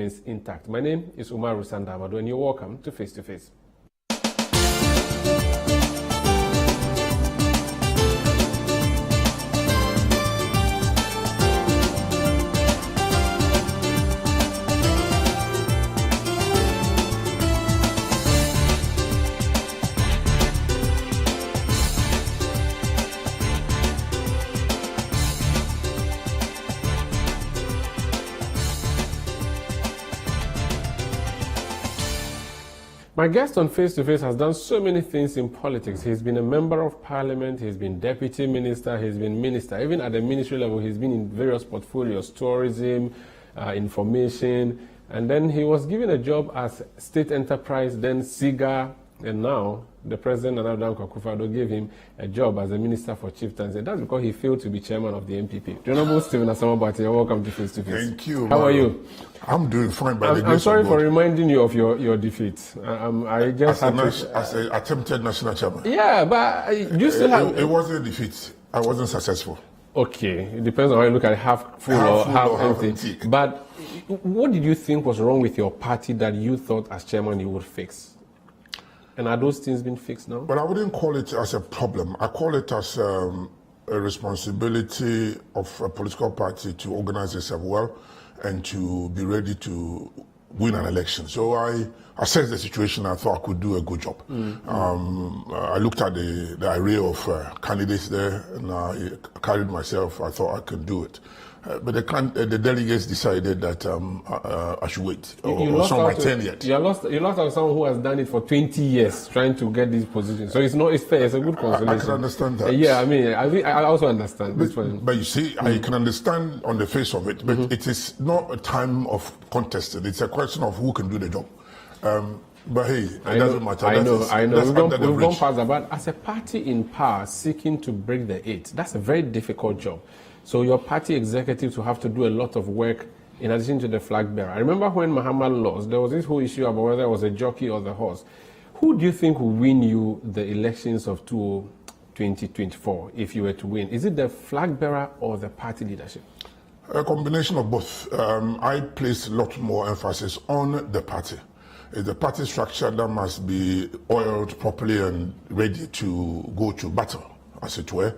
is intact. My name is Umar Rusanda Amadu, and you're welcome to Face to Face. My guest on Face to Face has done so many things in politics. He's been a member of parliament, he's been deputy minister, he's been minister. Even at the ministry level, he's been in various portfolios, tourism, information. And then he was given a job as state enterprise, then SIGA, and now the president, Nana Akufo-Addo, gave him a job as a minister for Chieftaincy. That's because he failed to be chairman of the NPP. The Honorable Stephen Asamoah, you're welcome to Face to Face. Thank you. How are you? I'm doing fine by the grace of God. I'm sorry for reminding you of your defeat. I just as an attempted national chairman. Yeah, but you still have... It wasn't a defeat. I wasn't successful. Okay, it depends on how you look at it, half full or half empty. But what did you think was wrong with your party that you thought as chairman you would fix? And are those things being fixed now? Well, I wouldn't call it as a problem. I call it as a responsibility of a political party to organize itself well and to be ready to win an election. So I assessed the situation. I thought I could do a good job. I looked at the array of candidates there, and I carried myself. I thought I could do it. But the delegates decided that I should wait. It's not my turn yet. You lost out someone who has done it for 20 years trying to get these positions. So it's fair. It's a good consolation. I can understand that. Yeah, I mean, I also understand this one. But you see, I can understand on the face of it, but it is not a time of contesting. It's a question of who can do the job. But hey, it doesn't matter. I know. We've gone past that. But as a party in power seeking to break the eight, that's a very difficult job. So your party executives will have to do a lot of work in addition to the flag bearer. I remember when Muhammad lost, there was this whole issue about whether it was a jockey or the horse. Who do you think will win you the elections of 2024 if you were to win? Is it the flag bearer or the party leadership? A combination of both. I place a lot more emphasis on the party. It's the party structure that must be oiled properly and ready to go to battle, as it were.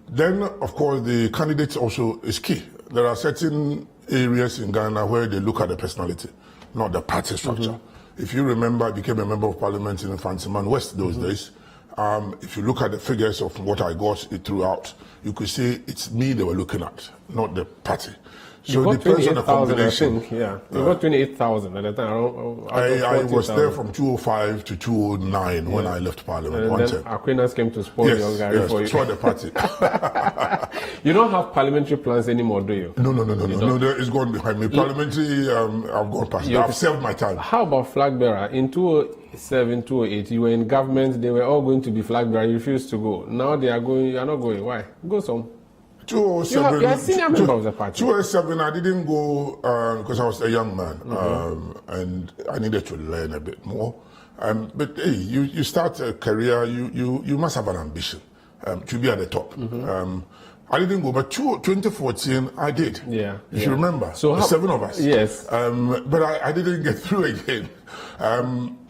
Then, of course, the candidates also is key. There are certain areas in Ghana where they look at the personality, not the party structure. If you remember, I became a member of parliament in Fansiman West those days. If you look at the figures of what I got throughout, you could see it's me they were looking at, not the party. So it depends on the combination. You got 28,000 at the time. I was there from 2005 to 2009 when I left parliament. And then Aquinas came to spoil your Gary for you. Yes, the party. You don't have parliamentary plans anymore, do you? No. It's gone behind me. Parliamentary, I've gone past. I've served my time. How about flag bearer? In 2007, 2008, you were in government. They were all going to be flag bearer. You refused to go. Now they are going. You are not going. Why? Go some. 2007, you are a senior member of the party. 2007, I didn't go because I was a young man and I needed to learn a bit more. But hey, you start a career, you must have an ambition to be at the top. I didn't go, but 2014 I did. If you remember, so 7 of us. Yes. But I didn't get through again.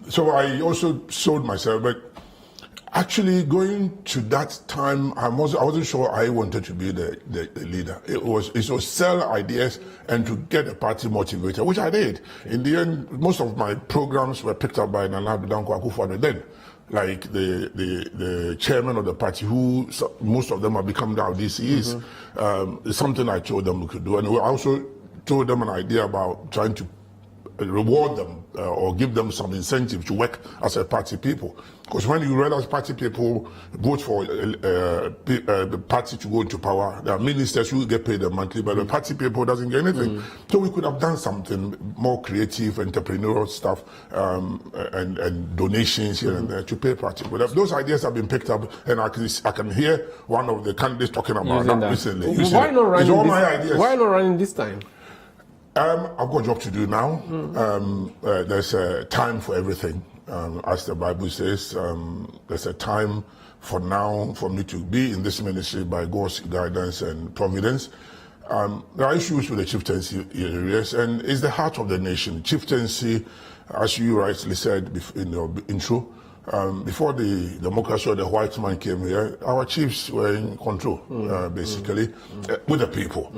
So I also sold myself, but. Actually, going to that time, I wasn't sure I wanted to be the leader. It was sell ideas and to get the party motivated, which I did. In the end, most of my programs were picked up by Nana Akufo-Addo then, like the chairman of the party, who most of them have become now DCEs. It's something I told them we could do, and I also told them an idea about trying to reward them or give them some incentive to work as a party people. Because when you realize party people vote for the party to go into power, there are ministers who get paid a monthly, but the party people doesn't get anything. So we could have done something more creative, entrepreneurial stuff, and donations here and there to pay party. But those ideas have been picked up, and I can hear one of the candidates talking about that recently. Why not running? It's all my ideas. Why not running this time? I've got a job to do now. There's a time for everything. As the Bible says, there's a time for now for me to be in this ministry by God's guidance and providence. There are issues with the chieftaincy areas, and it's the heart of the nation. Chieftaincy, as you rightly said in your intro, before the democracy or the white man came here, our chiefs were in control, basically, with the people.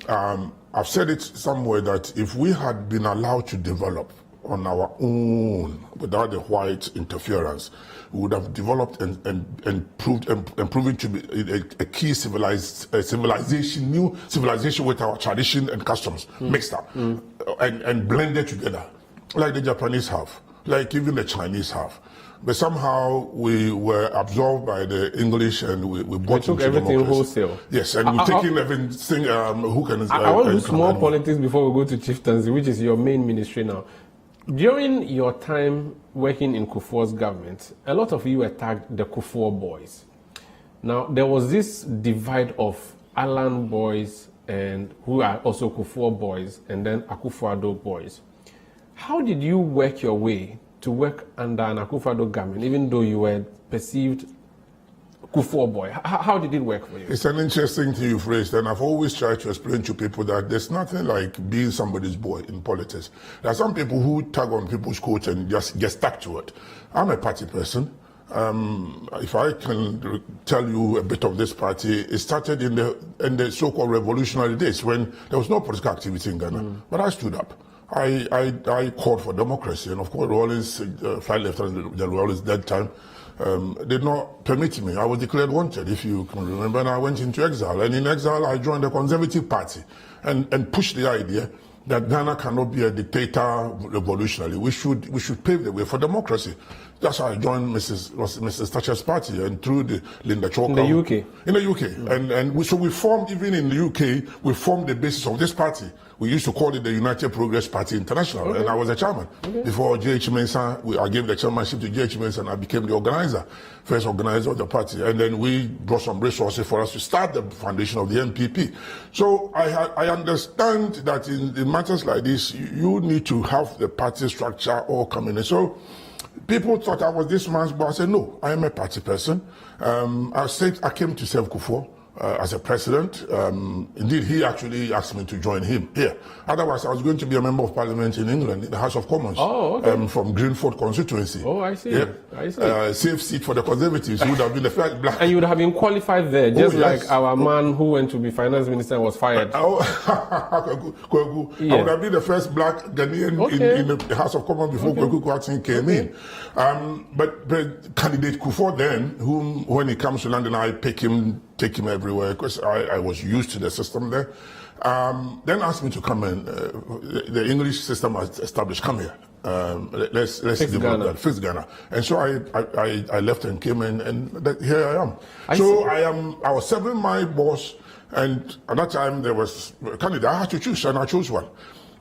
I've said it somewhere that if we had been allowed to develop on our own without the white interference, we would have developed and proven to be a key civilization, new civilization with our tradition and customs mixed up and blended together, like the Japanese have, like even the Chinese have. But somehow we were absorbed by the English and we bought took everything democracy. Wholesale. Yes, and we're taking everything. Who can? I want to do small politics before we go to chieftaincy, which is your main ministry now. During your time working in Kufuor's government, a lot of you were tagged the Kufuor boys. Now, there was this divide of Alan boys, and who are also Kufuor boys, and then Akufo-Addo boys. How did you work your way to work under an Akufo-Addo government, even though you were perceived Kufuor boy? How did it work for you? It's an interesting thing you've raised, and I've always tried to explain to people that there's nothing like being somebody's boy in politics. There are some people who tug on people's coat and just get stuck to it. I'm a party person. If I can tell you a bit of this party, it started in the so-called revolutionary days when there was no political activity in Ghana. But I stood up. I called for democracy, and of course, Rawlings, Flight Lieutenant General Rawlings, that time, did not permit me. I was declared wanted, if you can remember, and I went into exile. And in exile, I joined the Conservative Party and pushed the idea that Ghana cannot be a dictator revolutionary. We should pave the way for democracy. That's how I joined Mrs. Thatcher's party, and through the Linda Chalker. In the UK? In the UK. So we formed, even in the UK, we formed the basis of this party. We used to call it the United Progress Party International, and I was the chairman. Before J.H. Mensah, I gave the chairmanship to J.H. Mensah, and I became the organizer, first organizer of the party. And then we brought some resources for us to start the foundation of the NPP. So I understand that in matters like this, you need to have the party structure all coming in. So people thought I was this man's boss. I said, no, I am a party person. I came to serve Kufuor as a president. Indeed, he actually asked me to join him here. Otherwise, I was going to be a member of parliament in England, in the House of Commons, from Greenford constituency. Oh, I see. Yeah. I see. Safe seat for the Conservatives. He would have been the first black. And you would have been qualified there, just like our man who went to be finance minister was fired. I would have been the first black Ghanaian in the House of Commons before Kweku Kwarteng came in. But candidate Kufuor then, whom when he comes to London, I take him everywhere because I was used to the system there. Then asked me to come and the English system was established. Come here. Let's develop that. Fix Ghana. And so I left and came in, and here I am. I was serving my boss, and at that time there was a candidate. I had to choose, and I chose one.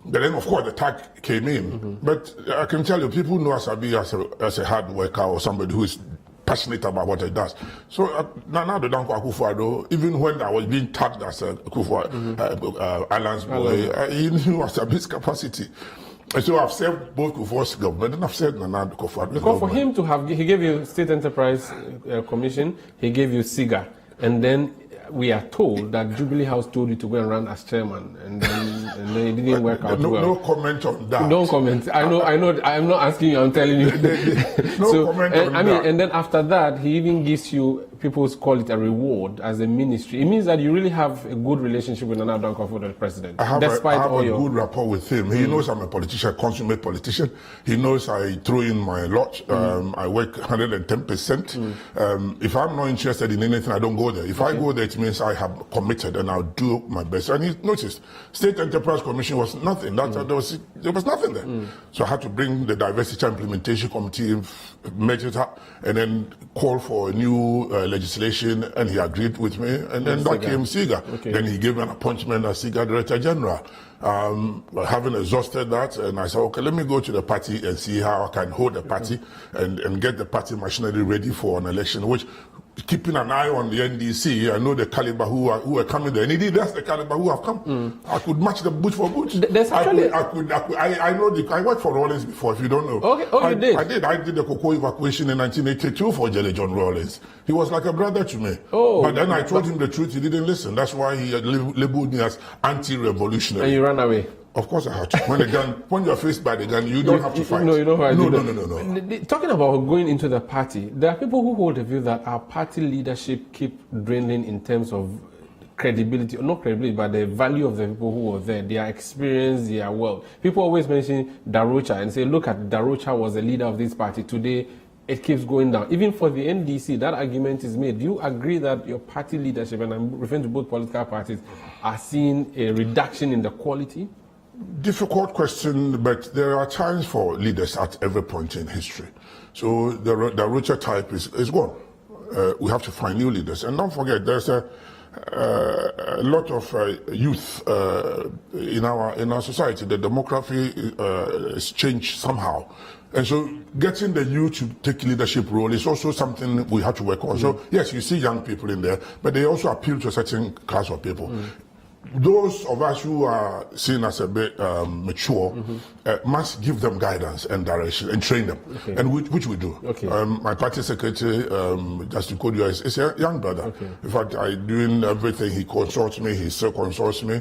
But then, of course, the tag came in. But I can tell you, people know Asabi as a hard worker or somebody who is passionate about what he does. So now the Danko Akufo-Addo, even when I was being tagged as a Akufo Islands boy, he knew Asabi's capacity. And so I've served both Kufuor's government and I've served Nana Akufo-Addo's Because for him to have, he gave you State Enterprise Commission, he gave you SIGA, and then we are told that Jubilee House told you to go and run as chairman, and then it didn't work out well. No comment on that. Don't comment. I know. I'm not asking you. I'm telling you. No comment on that. And then after that, he even gives you, people call it a reward as a ministry. It means that you really have a good relationship with Nana Akufo-Addo, the president. I have a good rapport with him. He knows I'm a politician, a consummate politician. He knows I throw in my lot. I work 110%. If I'm not interested in anything, I don't go there. If I go there, it means I have committed and I'll do my best. And he noticed, State Enterprise Commission was nothing. There was nothing there. So I had to bring the Diversity Implementation Committee, merge it up, and then call for a new legislation, and he agreed with me, and then that came SIGA. Then he gave me an appointment as SIGA Director General. Having exhausted that, and I said, okay, let me go to the party and see how I can hold the party and get the party machinery ready for an election, which keeping an eye on the NDC. I know the caliber who are coming there. And indeed, that's the caliber who have come. I could match them boot for boot. There's actually... I know I worked for Rawlings before, if you don't know. Okay. Oh, you did? I did the cocoa evacuation in 1982 for Jelly John Rawlings. He was like a brother to me. Oh. But then I told him the truth. He didn't listen. That's why he labeled me as anti-revolutionary. And you ran away? Of course I had to. When you're faced by the gun, you don't have to fight. No, you don't have to. No. Talking about going into the party, there are people who hold the view that our party leadership keep dwindling in terms of credibility, or not credibility, but the value of the people who were there, their experience, their wealth. People always mention Darocha and say, look at Darocha was the leader of this party. Today, it keeps going down. Even for the NDC, that argument is made. Do you agree that your party leadership, and I'm referring to both political parties, are seeing a reduction in the quality? Difficult question, but there are times for leaders at every point in history. So the Rocha type is gone. We have to find new leaders. And don't forget, there's a lot of youth in our society. The demography has changed somehow. And so getting the youth to take leadership role is also something we have to work on. So yes, you see young people in there, but they also appeal to a certain class of people. Those of us who are seen as a bit mature must give them guidance and direction and train them, and which we do. My party secretary, Justin Kodia, is a young brother. In fact, I doing everything. He consults me. He still consults me.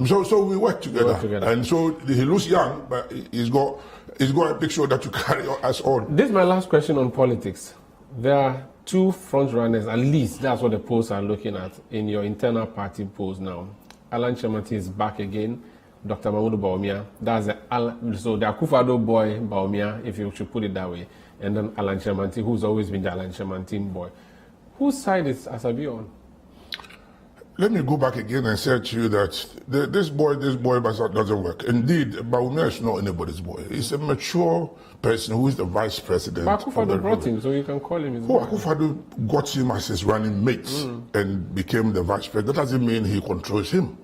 So we work together. And so he looks young, but he's got a picture that to carry us on. This is my last question on politics. There are two front runners, at least that's what the polls are looking at in your internal party polls now. Alan Chamanti is back again. Dr. Mahmoud Bawumia. That's the Akufo-Addo boy, Bawumia, if you should put it that way. And then Alan Chamanti, who's always been the Alan Chamanti boy. Whose side is Asabi on? Let me go back again and say to you that this boy doesn't work. Indeed, Bawumia is not anybody's boy. He's a mature person who is the vice president. But Akufo-Addo brought him, so you can call him his boy. Akufo-Addo got him as his running mate and became the vice president. That doesn't mean he controls him.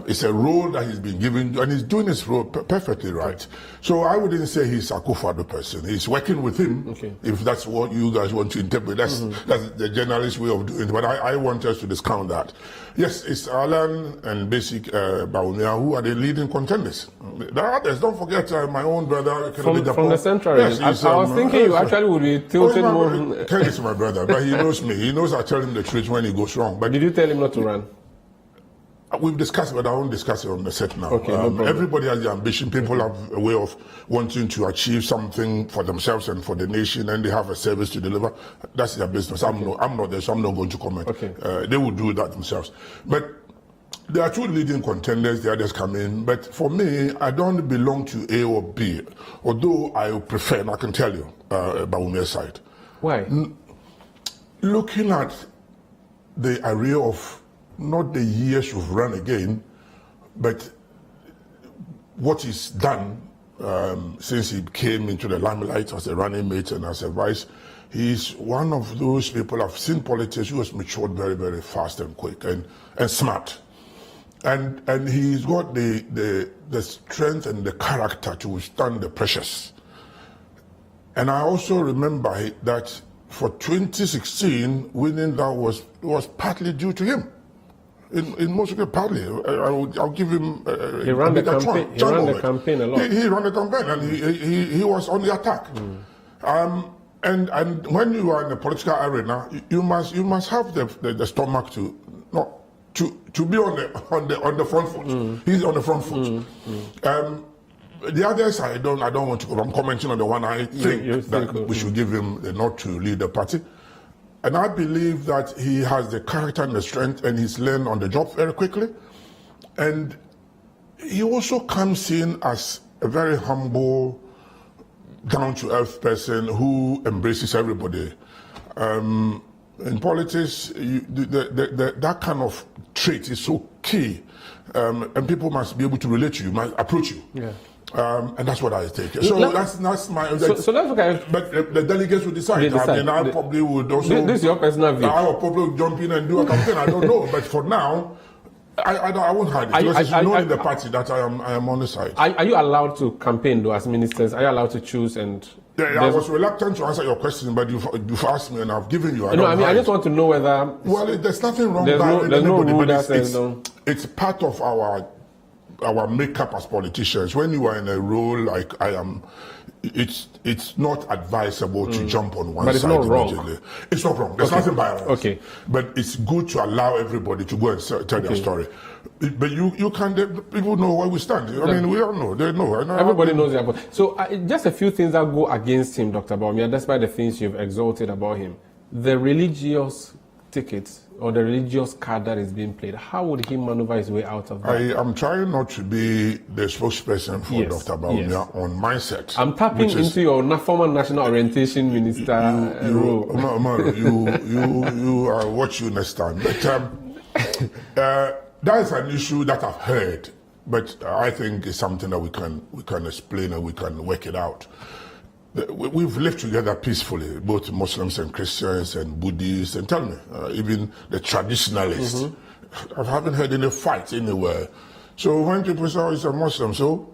It's a role that he's been given, and he's doing his role perfectly right. So I wouldn't say he's Akufo-Addo person. He's working with him, if that's what you guys want to interpret. That's the journalist way of doing it. But I want us to discount that. Yes, it's Alan and Basic Bawumia who are the leading contenders. There are others. Don't forget my own brother. From the central region. Yes, I was thinking you actually would be tilted more. Ken is my brother, but he knows me. He knows I tell him the truth when he goes wrong. But did you tell him not to run? We've discussed it, but I won't discuss it on the set now. No everybody has the ambition. People have a way of wanting to achieve something for themselves and for the nation, and they have a service to deliver. That's their business. I'm not there, so I'm not going to comment. They will do that themselves. But there are two leading contenders. The others come in. But for me, I don't belong to A or B, although I prefer, and I can tell you, Bawumia's side. Why? Looking at the array of not the years you've run again, but what he's done since he came into the limelight as a running mate and as a vice. He's one of those people I've seen politics who has matured very, very fast and quick and smart. And he's got the strength and the character to withstand the pressures. And I also remember that for 2016, winning that was partly due to him. In most cases, partly. I'll give him he ran the campaign. He ran the campaign a lot. He ran the campaign, and he was on the attack. And when you are in the political arena, you must have the stomach to be on the front foot. He's on the front foot. The others, I don't want to. I'm commenting on the one I think that we should give him the nod to lead the party. And I believe that he has the character and the strength, and he's learned on the job very quickly. And he also comes in as a very humble, down-to-earth person who embraces everybody. In politics, that kind of trait is so key, and people must be able to relate to you, must approach you. And that's what I take. So that's my. So that's okay. But the delegates will decide. I mean, I probably would also. This is your personal view. I will probably jump in and do a campaign. I don't know, but for now, I won't hide it because it's known in the party that I am on the side. Are you allowed to campaign though as ministers? Are you allowed to choose and? I was reluctant to answer your question, but you've asked me and I've given you. I just want to know whether... Well, there's nothing wrong with anybody, it's part of our makeup as politicians. When you are in a role like I am, it's not advisable to jump on one side immediately. It's not wrong. There's nothing violent. Okay. But it's good to allow everybody to go and tell their story. But you can't, people know where we stand. I mean, we all know. They know. Everybody knows that. So just a few things that go against him, Dr. Bawumia, despite the things you've exalted about him. The religious tickets or the religious card that is being played, how would he maneuver his way out of that? I am trying not to be the spokesperson for Dr. Bawumia on mindset. I'm tapping into your former national orientation minister role. You I'll watch you next time. But that is an issue that I've heard, but I think it's something that we can explain and we can work it out. We've lived together peacefully, both Muslims and Christians and Buddhists, and tell me, even the traditionalists. I haven't heard any fight anywhere. So when people say, oh, he's a Muslim, so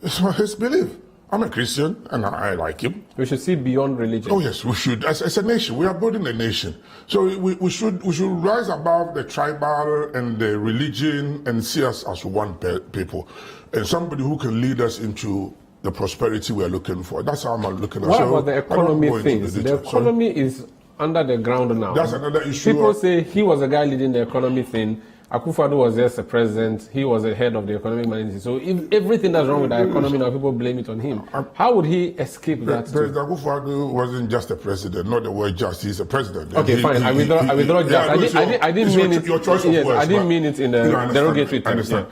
it's his belief. I'm a Christian and I like him. We should see beyond religion. Oh yes, we should. As a nation, we are building a nation. So we should rise above the tribal and the religion and see us as one people, and somebody who can lead us into the prosperity we are looking for. That's how I'm looking at it. What about the economy things? The economy is under the ground now. That's another issue. People say he was the guy leading the economy thing. Akufo-Addo was just the president. He was the head of the economic management. So if everything that's wrong with the economy now, people blame it on him. How would he escape that? President Akufo-Addo wasn't just a president. Not the word just. He's a president. Okay, fine. I withdraw just. I didn't mean it. Your choice of words, I didn't mean it in a derogatory term. I understand.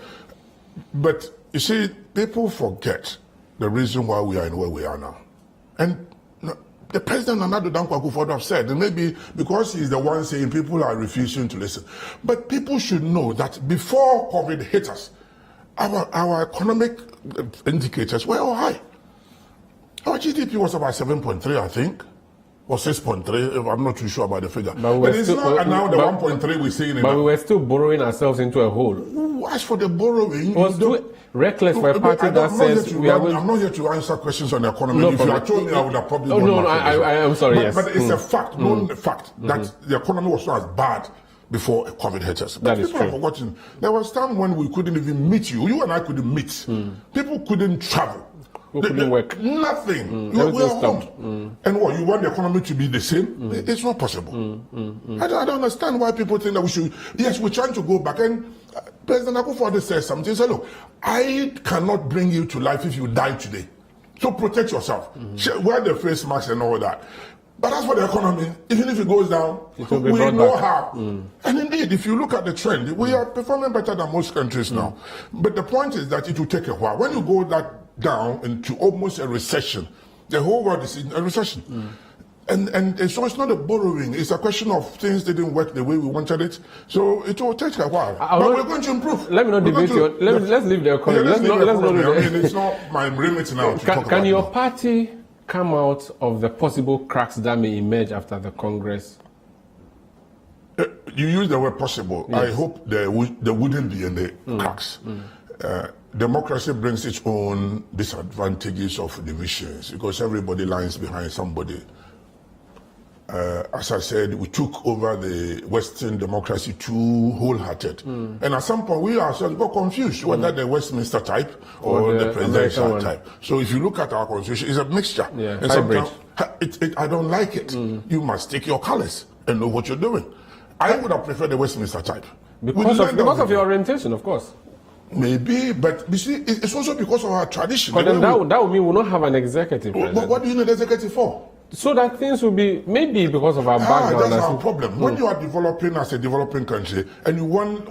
But you see, people forget the reason why we are in where we are now. And the president and Nana Akufo-Addo have said, and maybe because he's the one saying people are refusing to listen. But people should know that before COVID hit us, our economic indicators were all high. Our GDP was about 7.3, I think, or 6.3. I'm not too sure about the figure. But it's not now the 1.3 we're seeing. But we were still borrowing ourselves into a hole. As for the borrowing, it was too reckless for a party that says we are. I'm not here to answer questions on the economy. If you had told me, I would have probably. I'm sorry. But it's a fact, known fact, that the economy was not as bad before COVID hit us. But people have forgotten. There was time when we couldn't even meet you. You and I couldn't meet. People couldn't travel. We couldn't work. Nothing. We are home. And what, you want the economy to be the same? It's not possible. I don't understand why people think that we should. Yes, we're trying to go back. And President Akufo-Addo says something. He said, look, I cannot bring you to life if you die today. So protect yourself. Wear the face mask and all that. But as for the economy, even if it goes down, we know how. And indeed, if you look at the trend, we are performing better than most countries now. But the point is that it will take a while. When you go down into almost a recession, the whole world is in a recession. And so it's not a borrowing, it's a question of things didn't work the way we wanted it. So it will take a while. But we're going to improve. Let me not debate you. Let's leave the economy. Let's not I mean, it's not my remit now to talk about. Can your party come out of the possible cracks that may emerge after the Congress? You use the word possible. Yes. I hope there wouldn't be any cracks. Democracy brings its own disadvantages of divisions because everybody lines behind somebody. As I said, we took over the Western democracy too wholehearted. And at some point, we ourselves got confused whether the Westminster type or the presidential type. So if you look at our constitution, it's a mixture. And sometimes I don't like it. You must take your colors and know what you're doing. I would have preferred the Westminster type. Because of your orientation, of course. Maybe, but you see, it's also because of our tradition. But then that would mean we'll not have an executive president. What do you need an executive for? So that things will be, maybe because of our background. That's our problem. When you are developing as a developing country and you want,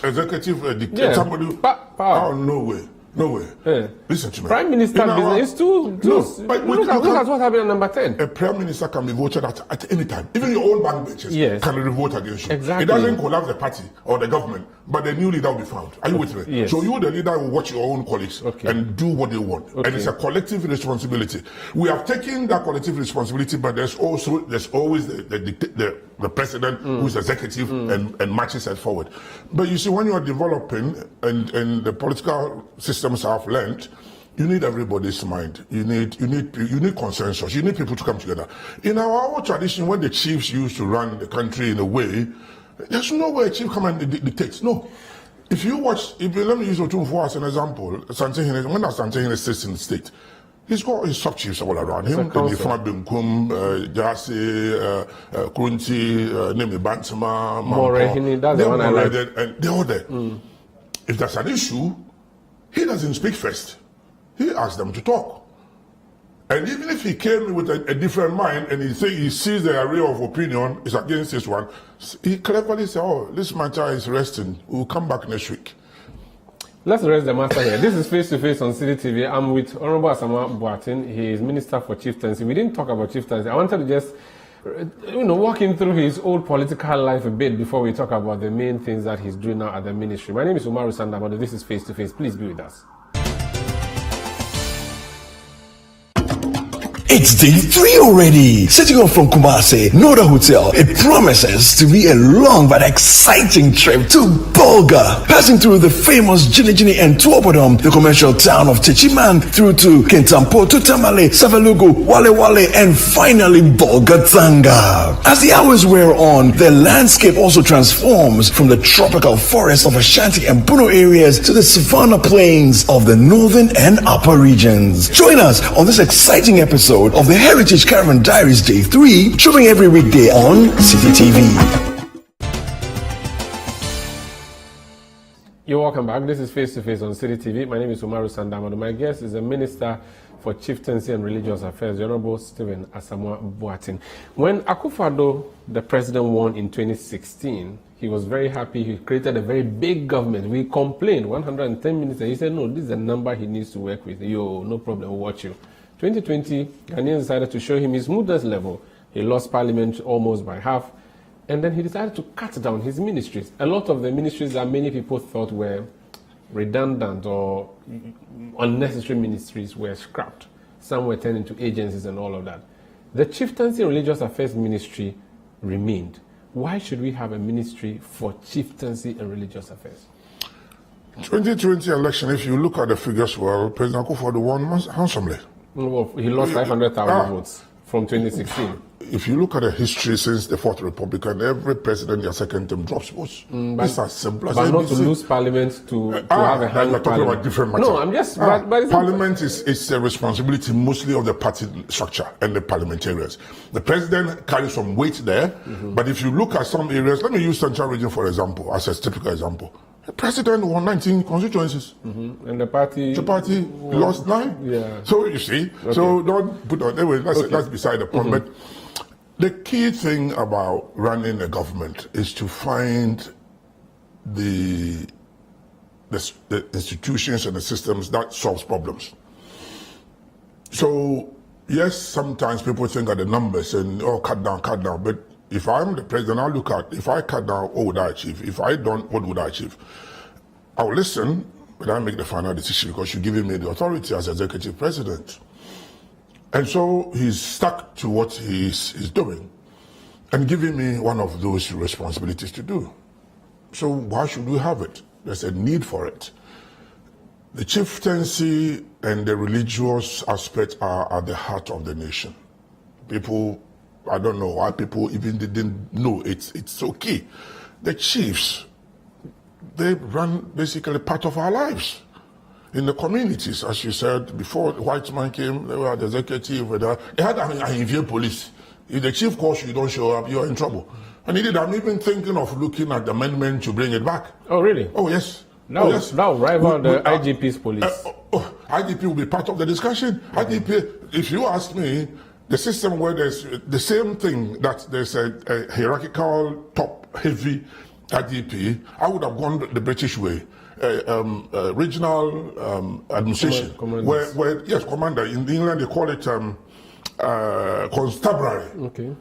executive dictator, somebody, oh, no way. No way. Listen to me. Prime Minister business is too close. But look at what happened at number 10. A Prime Minister can be voted at any time. Even your own bank benches can revolt against you. Exactly. It doesn't collapse the party or the government, but the new leader will be found. Are you with me? Yes. So you, the leader, will watch your own colleagues and do what they want. And it's a collective responsibility. We have taken that collective responsibility, but there's always the president who's executive and marches us forward. But you see, when you are developing and the political systems have learned, You need everybody's mind. You need consensus. You need people to come together. In our old tradition, when the chiefs used to run the country in a way, there's no way a chief come and dictates. No. If you watch, let me use Otumfuo as an example. When Asante Hene sits in the state, he's got his sub-chiefs all around him. Ifan Benkum, Jase, Kunti, Nemi Bantama, Morehini, that's the one I like. And they're all there. If there's an issue, he doesn't speak first. He asks them to talk. And even if he came with a different mind and he sees the array of opinion is against this one, he cleverly says, oh, this matter is resting. We'll come back next week. Let's rest the matter here. This is Face to Face on City TV. I'm with Honorable Asamoah Boateng. He is Minister for Chieftaincy. We didn't talk about Chieftaincy. I wanted to just, walk him through his old political life a bit before we talk about the main things that he's doing now at the ministry. My name is Umaru Sandamado. This is Face to Face. Please be with us. It's day 3 already. Setting off from Kumasi, Noda Hotel. It promises to be a long but exciting trip to Bolga. Passing through the famous Jinijini and Tuobodom, the commercial town of Techiman, through to Kintampo, to Tamale, Savalugu, Wale Wale, and finally Bolga Tanga. As the hours wear on, the landscape also transforms from the tropical forests of Ashanti and Puno areas to the savanna plains of the northern and upper regions. Join us on this exciting episode of the Heritage Caravan Diaries Day 3, showing every weekday on City TV. You're welcome back. This is Face to Face on City TV. My name is Umaru Sandamado. My guest is the Minister for Chieftaincy and Religious Affairs, the Honorable Stephen Asamoah Boateng. When Akufo-Addo, the president, won in 2016, he was very happy. He created a very big government. We complained, 110 ministers. He said, no, this is a number he needs to work with. Yo, no problem, we'll watch you. 2020, Ghanaians decided to show him his modest level. He lost parliament almost by half, and then he decided to cut down his ministries. A lot of the ministries that many people thought were redundant or unnecessary ministries were scrapped. Some were turned into agencies and all of that. The Chieftaincy and Religious Affairs Ministry remained. Why should we have a ministry for Chieftaincy and Religious Affairs? 2020 election, if you look at the figures, well, President Akufo-Addo won handsomely. Well, he lost 500,000 votes from 2016. If you look at the history since the Fourth Republic, and every president, their second term drops votes. It's as simple as But not to lose parliament to have a hand. You're talking about different matter. No, I'm just. But parliament is a responsibility mostly of the party structure and the parliamentarians. The president carries some weight there, but if you look at some areas, let me use Central Region for example, as a typical example. The president won 19 constituencies. And the party lost 9. Yeah. So you see, so don't put on. Anyway, that's beside the point. But the key thing about running a government is to find the institutions and the systems that solves problems. So yes, sometimes people think of the numbers and cut down. But if I'm the president, I'll look at, if I cut down, what would I achieve? If I don't, what would I achieve? I'll listen, but I make the final decision because you're giving me the authority as executive president. And so he's stuck to what he's doing and giving me one of those responsibilities to do. So why should we have it? There's a need for it. The chieftaincy and the religious aspect are at the heart of the nation. People, I don't know why people even didn't know it's so key. The chiefs, they run basically part of our lives in the communities. As you said before, the white man came, they were the executive, they had an police. If the chief calls you, don't show up, you're in trouble. And I'm even thinking of looking at the amendment to bring it back. Oh, really? Oh, yes. That will rival the IGP's police. IGP will be part of the discussion. IGP, if you ask me, the system where there's the same thing, that there's a hierarchical, top-heavy IGP, I would have gone the British way. Regional administration, where yes, commander. In England they call it constabulary. Okay.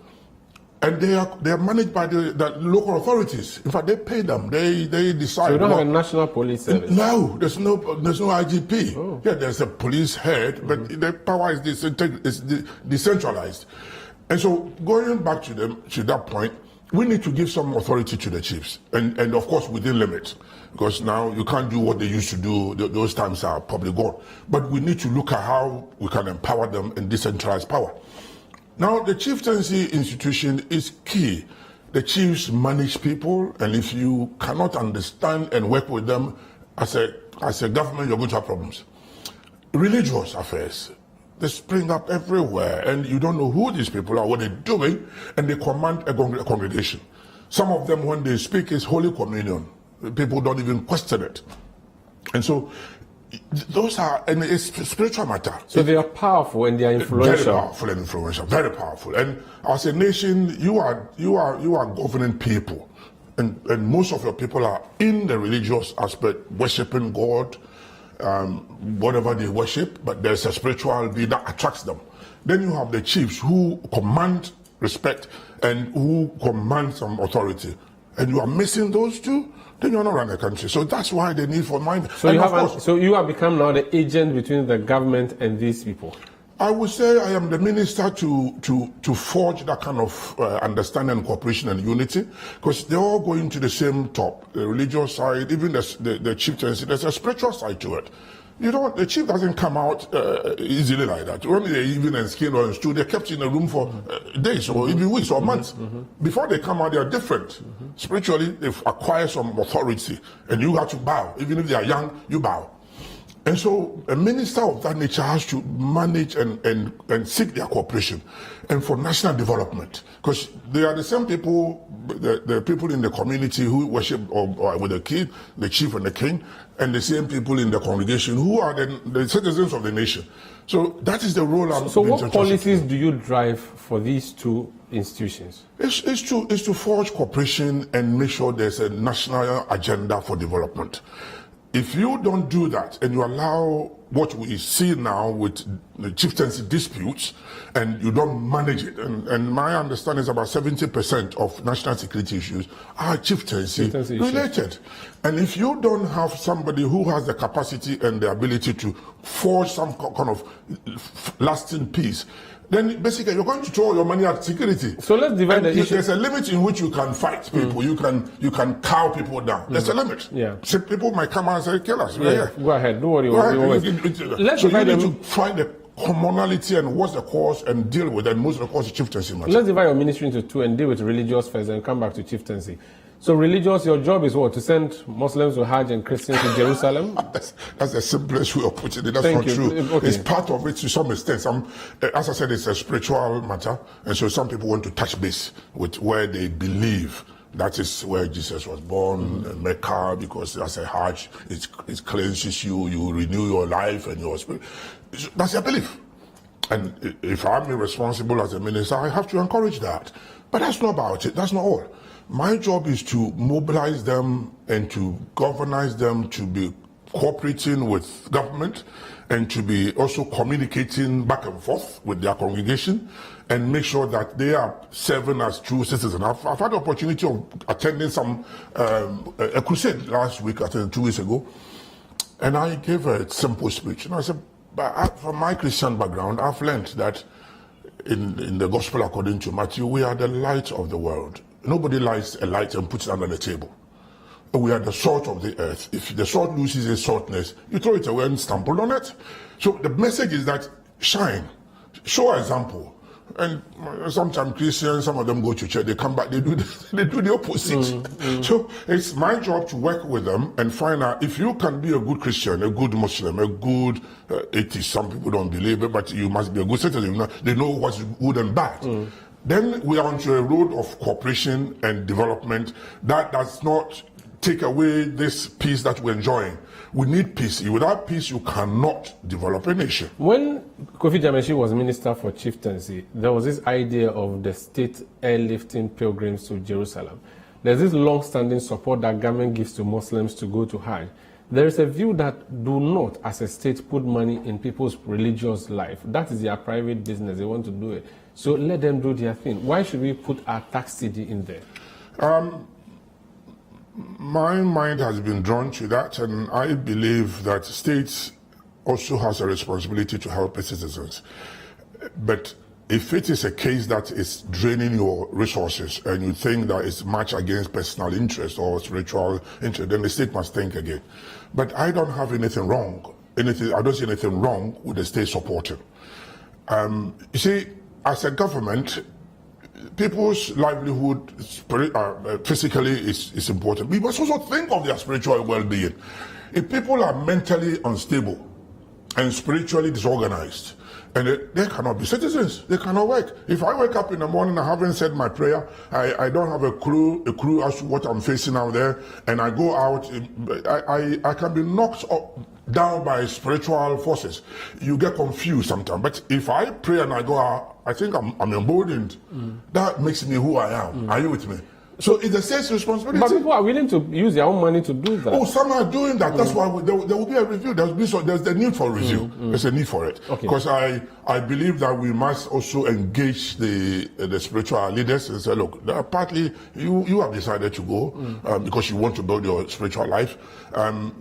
And they are managed by the local authorities. In fact, they pay them. They decide. So you don't have a national police service? No, there's no IGP. Oh. Yeah, there's a police head, but the power is decentralized. And so going back to that point, we need to give some authority to the chiefs, and of course within limits. because now you can't do what they used to do. Those times are probably gone. But we need to look at how we can empower them and decentralize power. Now, the chieftaincy institution is key. The chiefs manage people, and if you cannot understand and work with them as a government, you're going to have problems. Religious affairs, they spring up everywhere, and you don't know who these people are, what they're doing, and they command a congregation. Some of them, when they speak, is Holy Communion. People don't even question it. And so, those are, and it's spiritual matter. So they are powerful and they are influential. Very powerful and influential, very powerful. And as a nation, you are governing people. And most of your people are in the religious aspect, worshiping God, whatever they worship, but there's a spiritual being that attracts them. Then you have the chiefs who command respect and who command some authority. And you are missing those two, then you're not running the country. So that's why the need for mind. So you have become now the agent between the government and these people. I would say I am the minister to forge that kind of understanding and cooperation and unity, because they're all going to the same top. The religious side, even the chieftaincy, there's a spiritual side to it. You know, the chief doesn't come out easily like that. When they're even in skin or in stew, they're kept in a room for days or even weeks or months. Before they come out, they are different. Spiritually, they've acquired some authority, and you have to bow. Even if they are young, you bow. And so a minister of that nature has to manage and seek their cooperation, and for national development, because they are the same people, the people in the community who worship or with the king, the chief and the king, and the same people in the congregation who are the citizens of the nation. So that is the role I'm. So what policies do you drive for these two institutions? It's to forge cooperation and make sure there's a national agenda for development. If you don't do that and you allow what we see now with the chieftaincy disputes and you don't manage it, and my understanding is about 70% of national security issues are chieftaincy related. And if you don't have somebody who has the capacity and the ability to forge some kind of lasting peace, then basically you're going to throw your money at security. So let's divide the issue. There's a limit in which you can fight people. You can cow people down. There's a limit. Yeah. So people might come out and say, kill us. Yeah. Go ahead. Do what you want. Let's so you need to find the commonality and what's the cause and deal with it. And most of the cause is chieftaincy matter. Let's divide your ministry into two and deal with religious first and come back to chieftaincy. So religious, your job is what? To send Muslims to Hajj and Christians to Jerusalem? That's the simplest way of putting it. That's not true. Okay. It's part of it to some extent. As I said, it's a spiritual matter. And so some people want to touch base with where they believe. That is where Jesus was born, Mecca, because that's a Hajj. It cleanses you, you renew your life and your spirit. That's their belief. And if I'm responsible as a minister, I have to encourage that. But that's not about it. That's not all. My job is to mobilize them and to galvanize them to be cooperating with government and to be also communicating back and forth with their congregation and make sure that they are serving as true citizens. I've had the opportunity of attending a crusade last week, I think 2 weeks ago, and I gave a simple speech. And I said, from my Christian background, I've learned that in the gospel according to Matthew, we are the light of the world. Nobody lights a light and puts it under the table. We are the salt of the earth. If the salt loses its saltness, you throw it away and stumble on it. So the message is that shine, show example. And sometimes Christians, some of them go to church, they come back, they do the opposite. So it's my job to work with them and find out if you can be a good Christian, a good Muslim, a good atheist. Some people don't believe it, but you must be a good citizen. They know what's good and bad. Then we are onto a road of cooperation and development that does not take away this peace that we're enjoying. We need peace. Without peace, you cannot develop a nation. When Kofi Jameshi was Minister for Chieftaincy, there was this idea of the state airlifting pilgrims to Jerusalem. There's this long-standing support that government gives to Muslims to go to Hajj. There is a view that do not, as a state, put money in people's religious life. That is their private business. They want to do it. So let them do their thing. Why should we put our tax CD in there? My mind has been drawn to that, and I believe that states also has a responsibility to help its citizens. But if it is a case that is draining your resources and you think that it's much against personal interest or spiritual interest, then the state must think again. But I don't have anything wrong. I don't see anything wrong with the state supporting. You see, as a government, people's livelihood physically is important. We must also think of their spiritual well-being. If people are mentally unstable and spiritually disorganized, and they cannot be citizens, they cannot work. If I wake up in the morning, I haven't said my prayer, I don't have a clue as to what I'm facing out there, and I go out, I can be knocked down by spiritual forces. You get confused sometimes. But if I pray and I go out, I think I'm emboldened. That makes me who I am. Are you with me? So it's the state's responsibility. But people are willing to use their own money to do that. Oh, some are doing that. That's why there will be a review. There's the need for review. There's a need for it. Because I believe that we must also engage the spiritual leaders and say, look, partly you have decided to go because you want to build your spiritual life.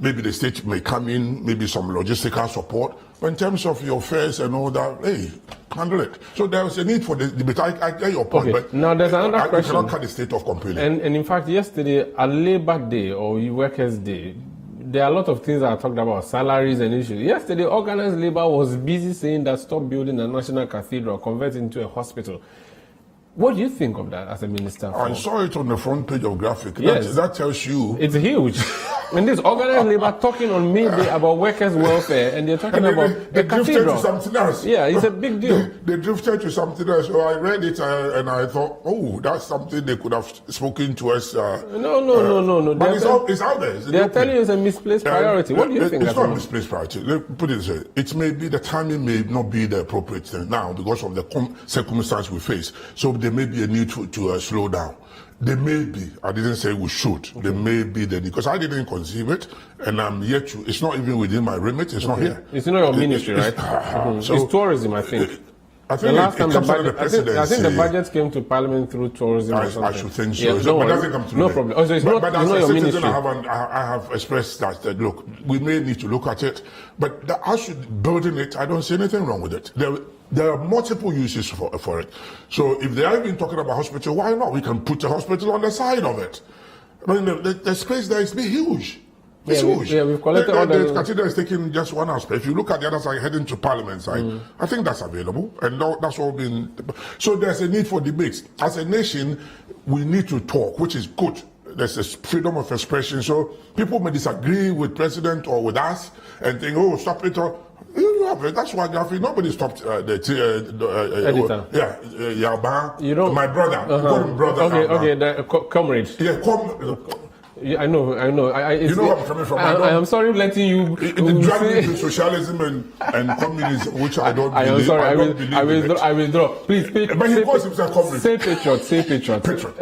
Maybe the state may come in, maybe some logistical support. But in terms of your fares and all that, hey, handle it. So there's a need for the debate. I get your point, but now there's another question. You cannot cut the state off completely. And in fact, yesterday, at Labor Day or Workers' Day, there are a lot of things that are talked about, salaries and issues. Yesterday, organized labor was busy saying that stop building a national cathedral, convert it into a hospital. What do you think of that as a minister? I saw it on the front page of Graphic. Yes. That tells you... It's huge. And this organized labor talking on May Day about workers' welfare, and they're talking about the cathedral. To something else. Yeah, it's a big deal. They drifted to something else. So I read it and I thought, oh, that's something they could have spoken to us. No. But it's out there. They're telling you it's a misplaced priority. What do you think? It's not a misplaced priority. Let me put it this way. It may be the timing may not be the appropriate thing now because of the circumstance we face. So there may be a need to slow down. There may be. I didn't say we should. There may be the need because I didn't conceive it, and I'm yet to. It's not even within my remit. It's not here. It's not your ministry, right? So it's tourism, I think. I think the last time I think the budget came to Parliament through tourism. I should think so. Yeah, But doesn't come to no problem. So it's not as a your citizen, ministry. I have expressed that look, we may need to look at it, but as to building it, I don't see anything wrong with it. There are multiple uses for it. So if they are even talking about hospital, why not? We can put a hospital on the side of it. I mean, the space there is huge. It's huge. We've collected all the cathedral is taking just one aspect. If you look at the other side, heading to Parliament side, I think that's available, and that's all been. So there's a need for debates. As a nation, we need to talk, which is good. There's a freedom of expression. So people may disagree with president or with us and think, oh, stop it. Or you have it. That's why nobody stopped editor. Yaba. You don't. My brother. Brother. Okay. The comrade. Yeah, Yeah, I know. You know where I'm coming from. I am sorry letting you. Drag me into socialism and communism, which I don't believe. I am sorry. I withdraw. Please, but he calls himself communist. Say patriot. Patriot,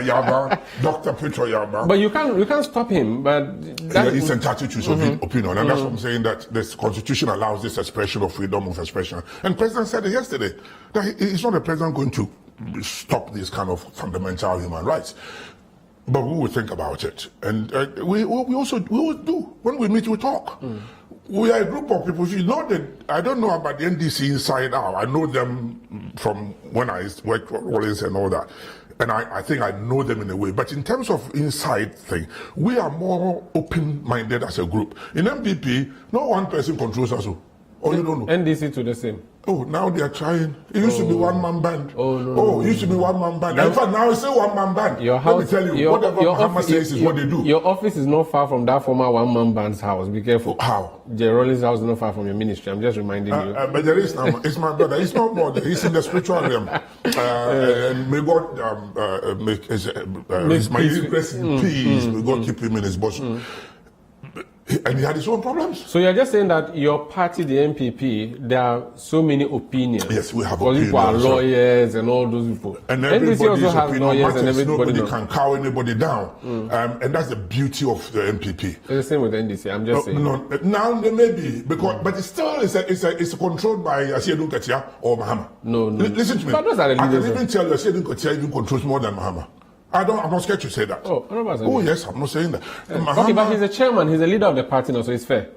Yaba, Dr. Patriot Yaba. But you can't stop him. But he's entitled to his opinion, and that's what I'm saying. That the Constitution allows this expression of freedom of expression. And the President said it yesterday that he's not the president going to stop these kind of fundamental human rights. But we will think about it, and we will do. When we meet, we talk. We are a group of people. If you know that, I don't know about the NDC inside out. I know them from when I worked for Rollins and all that, and I think I know them in a way. But in terms of inside thing, we are more open-minded as a group. In MPP, no one person controls us. Oh, you don't know. NDC to the same. Oh, now they are trying. It used to be one-man band. It used to be one-man band. In fact, now it's still one-man band. Let me tell you, whatever Muhammad says is what they do. Your office is not far from that former one-man band's house. Be careful. How? Rollins' house is not far from your ministry. I'm just reminding you. But there is now. It's my brother. He's not more. He's in the spiritual realm. And may God make his rest in peace. May God keep him in his bosom. And he had his own problems. So you're just saying that your party, the MPP, there are so many opinions. Yes, we have opinions. People are lawyers and all those people. And everybody also has lawyers and everybody nobody can cow anybody down. And that's the beauty of the MPP. It's the same with the NDC. I'm just saying. No, now there may be, because, but it's still it's controlled by Asiedun Katia or Mahama. No. Listen to me. But those are the I can even tell you Asiedun Katia even controls more than Mahama. I'm not scared to say that. Oh, yes, I'm not saying that. Okay, but he's a chairman, he's a leader of the party now, so it's fair.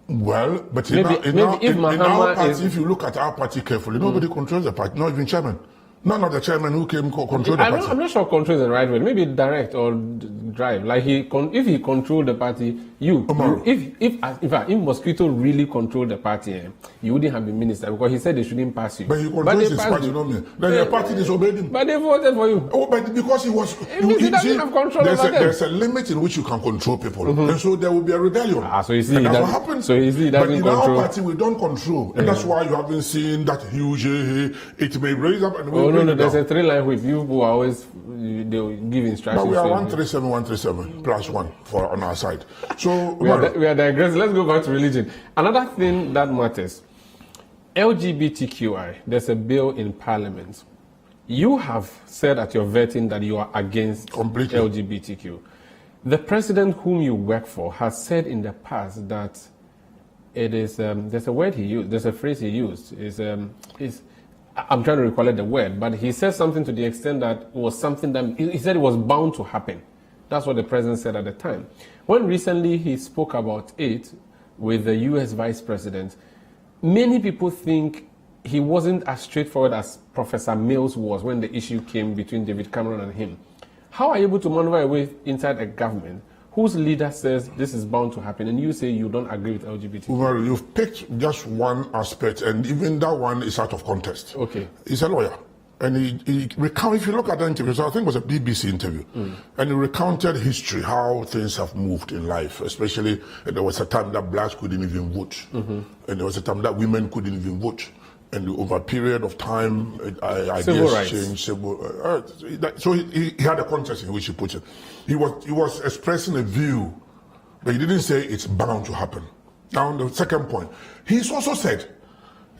Well, but Maybe in our Mahama party, if you look at our party carefully, nobody controls the party, not even chairman. None of the chairman who came control the party. I'm not sure control is the right word. Maybe direct or drive. Like if he controlled the party, if Mosquito really controlled the party, you wouldn't have been minister because he said they shouldn't pass you. But he controls his party, you know me. Then the party disobeyed him. But they voted for you. Oh, but because he was, he doesn't have control over them. There's a limit in which you can control people, and so there will be a rebellion. So you see, and that's what happens. So you see, he doesn't but in control. our party, we don't control, and that's why you haven't seen that huge. It may raise up and no, there's a 3-line whip. You will always they'll give instructions. But we are 137 plus 1 for on our side. So we are digressing. Let's go back to religion. Another thing that matters: LGBTQI. There's a bill in Parliament. You have said at your vetting that you are against completely LGBTQ. The president whom you work for has said in the past that it is. There's a word he used. There's a phrase he used. I'm trying to recollect the word, but he said something to the extent that it was something that he said it was bound to happen. That's what the president said at the time. When recently he spoke about it with the US vice president, many people think he wasn't as straightforward as Professor Mills was when the issue came between David Cameron and him. How are you able to maneuver away inside a government whose leader says this is bound to happen, and you say you don't agree with LGBT? Well, you've picked just one aspect, and even that one is out of context. Okay. He's a lawyer, and he recounted, if you look at the interview, so I think it was a BBC interview, and he recounted history, how things have moved in life, especially there was a time that blacks couldn't even vote, and there was a time that women couldn't even vote. And over a period of time, ideas changed. So he had a context in which he put it. He was expressing a view, but he didn't say it's bound to happen. Now, the second point, he's also said,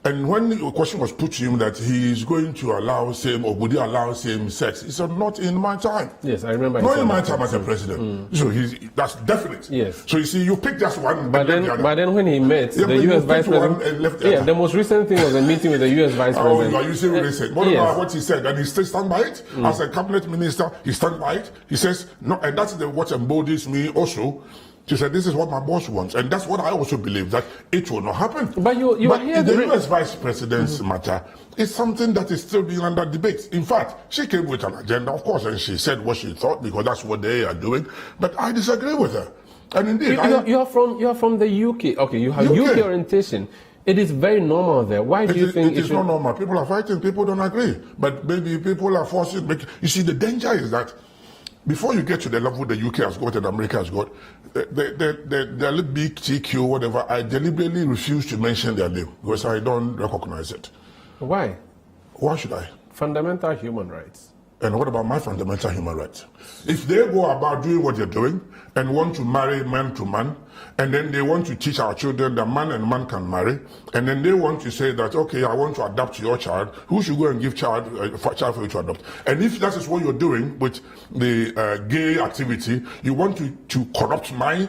and when the question was put to him that he is going to allow would he allow same sex, he said, not in my time. Yes, I remember. Not in my time as a president. So that's definite. Yes. So you see, you pick just one. But then when he met the US vice president, the most recent thing was a meeting with the US vice president. Oh, are you saying what he said? What about what he said? And he still stand by it as a cabinet minister. He stand by it. He says no, and that's what embodies me also. She said, this is what my boss wants. And that's what I also believe, that it will not happen. But you are here. The US vice president's matter is something that is still being under debate. In fact, she came with an agenda, of course, and she said what she thought because that's what they are doing. But I disagree with her. And indeed, you are from the UK. Okay, you have UK orientation. It is very normal there. Why do you think it is not normal? People are fighting. People don't agree. But maybe people are forcing. You see, the danger is that before you get to the level the UK has got and America has got, the LGBTQ, whatever, I deliberately refuse to mention their name because I don't recognize it. Why? Why should I? Fundamental human rights. And what about my fundamental human rights? If they go about doing what they're doing and want to marry man to man, and then they want to teach our children that man and man can marry, and then they want to say that, okay, I want to adopt your child, who should go and give child for you to adopt? And if that is what you're doing with the gay activity, you want to corrupt my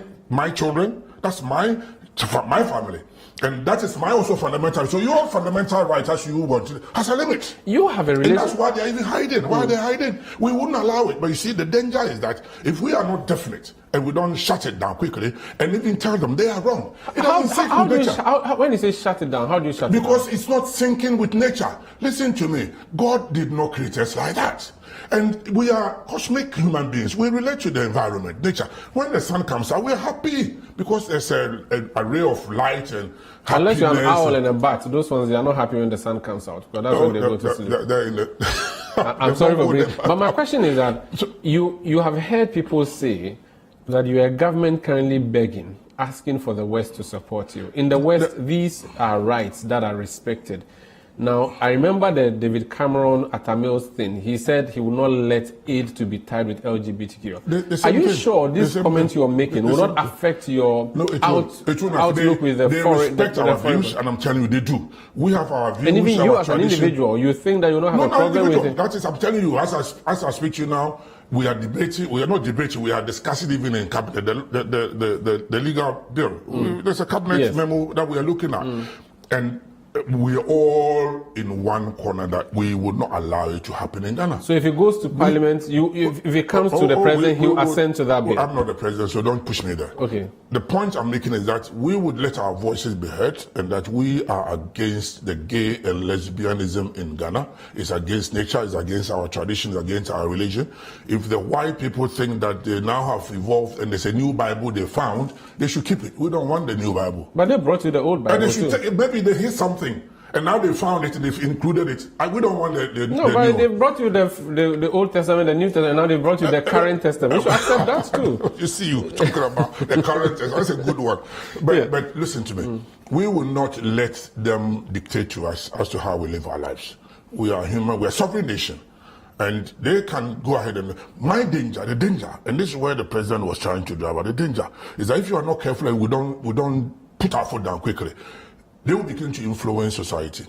children, that's my family. And that is my also fundamental. So your fundamental right, as you want, has a limit. You have a relationship. And that's why they're even hiding. Why are they hiding? We wouldn't allow it. But you see, the danger is that if we are not definite and we don't shut it down quickly and even tell them they are wrong, it doesn't sync with nature. When you say shut it down, how do you shut it down? Because it's not syncing with nature. Listen to me. God did not create us like that. And we are cosmic human beings. We relate to the environment, nature. When the sun comes out, we're happy because there's an array of light and happiness. Unless you're an owl and a bat, those ones, they are not happy when the sun comes out. But that's when they go to sleep. I'm sorry for being... But my question is that you have heard people say that you are a government currently begging, asking for the West to support you. In the West, these are rights that are respected. Now, I remember the David Cameron Mills thing. He said he will not let aid to be tied with LGBTQ. Are you sure this comment you are making will not affect your outlook with the foreign? They respect our views, and I'm telling you, they do. We have our views. And even you as an individual, you think that you don't have a problem with it? That is, I'm telling you, as I speak to you now, we are debating. We are not debating. We are discussing even in cabinet the legal bill. There's a cabinet memo that we are looking at, and we're all in one corner that we would not allow it to happen in Ghana. So if he goes to Parliament, if he comes to the president, he'll assent to that bill. I'm not the president, so don't push me there. Okay. The point I'm making is that we would let our voices be heard, and that we are against the gay and lesbianism in Ghana. It's against nature, it's against our traditions, against our religion. If the white people think that they now have evolved and there's a new Bible they found, they should keep it. We don't want the new Bible. But they brought you the old Bible. And they should take it. Maybe they hear something. And now they found it and they've included it. We don't want the but new. they brought you the Old Testament, the New Testament, and now they brought you the current Testament. You should accept that too. You see, you talking about the current Testament. That's a good one. But listen to me. We will not let them dictate to us as to how we live our lives. We are human. We are a sovereign nation. And they can go ahead and... the danger, and this is where the president was trying to drive at, the danger, is that if you are not careful and we don't put our foot down quickly, they will begin to influence society.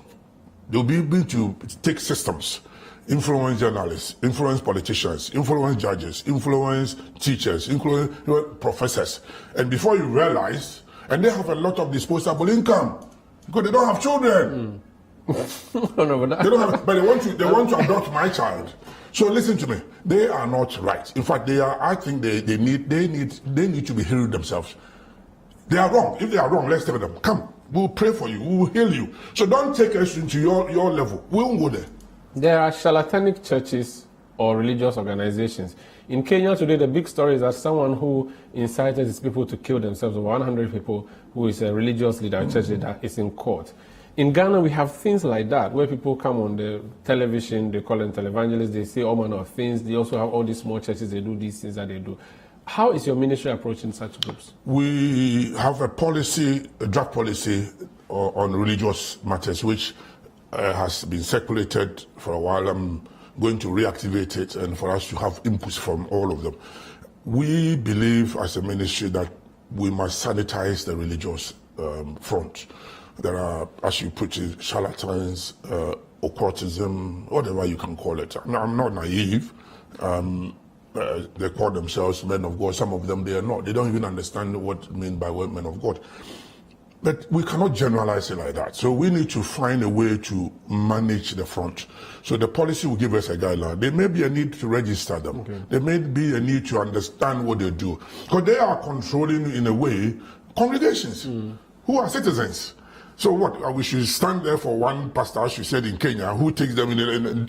They will begin to take systems, influence journalists, influence politicians, influence judges, influence teachers, influence professors. And before you realize, and they have a lot of disposable income because they don't have children. They don't have, but they want to adopt my child. So listen to me. They are not right. In fact, I think they need to be healed themselves. They are wrong. If they are wrong, let's tell them, come. We'll pray for you. We will heal you. So don't take us into your level. We won't go there. There are charlatanic churches or religious organizations. In Kenya today, the big story is that someone who incited his people to kill themselves, over 100 people, who is a religious leader, a church leader, is in court. In Ghana, we have things like that, where people come on the television, they call them televangelists, they say all manner of things. They also have all these small churches, they do these things that they do. How is your ministry approaching such groups? We have a draft policy on religious matters, which has been circulated for a while. I'm going to reactivate it and for us to have inputs from all of them. We believe as a ministry that we must sanitize the religious front. There are, as you put it, charlatans, occultism, whatever you can call it. I'm not naive. They call themselves men of God. Some of them, they are not. They don't even understand what it means by men of God. But we cannot generalize it like that. So we need to find a way to manage the front. So the policy will give us a guideline. There may be a need to register them. Okay. There may be a need to understand what they do. Because they are controlling, in a way, congregations who are citizens. So what, we should stand there for one pastor, as you said, in Kenya, who takes them in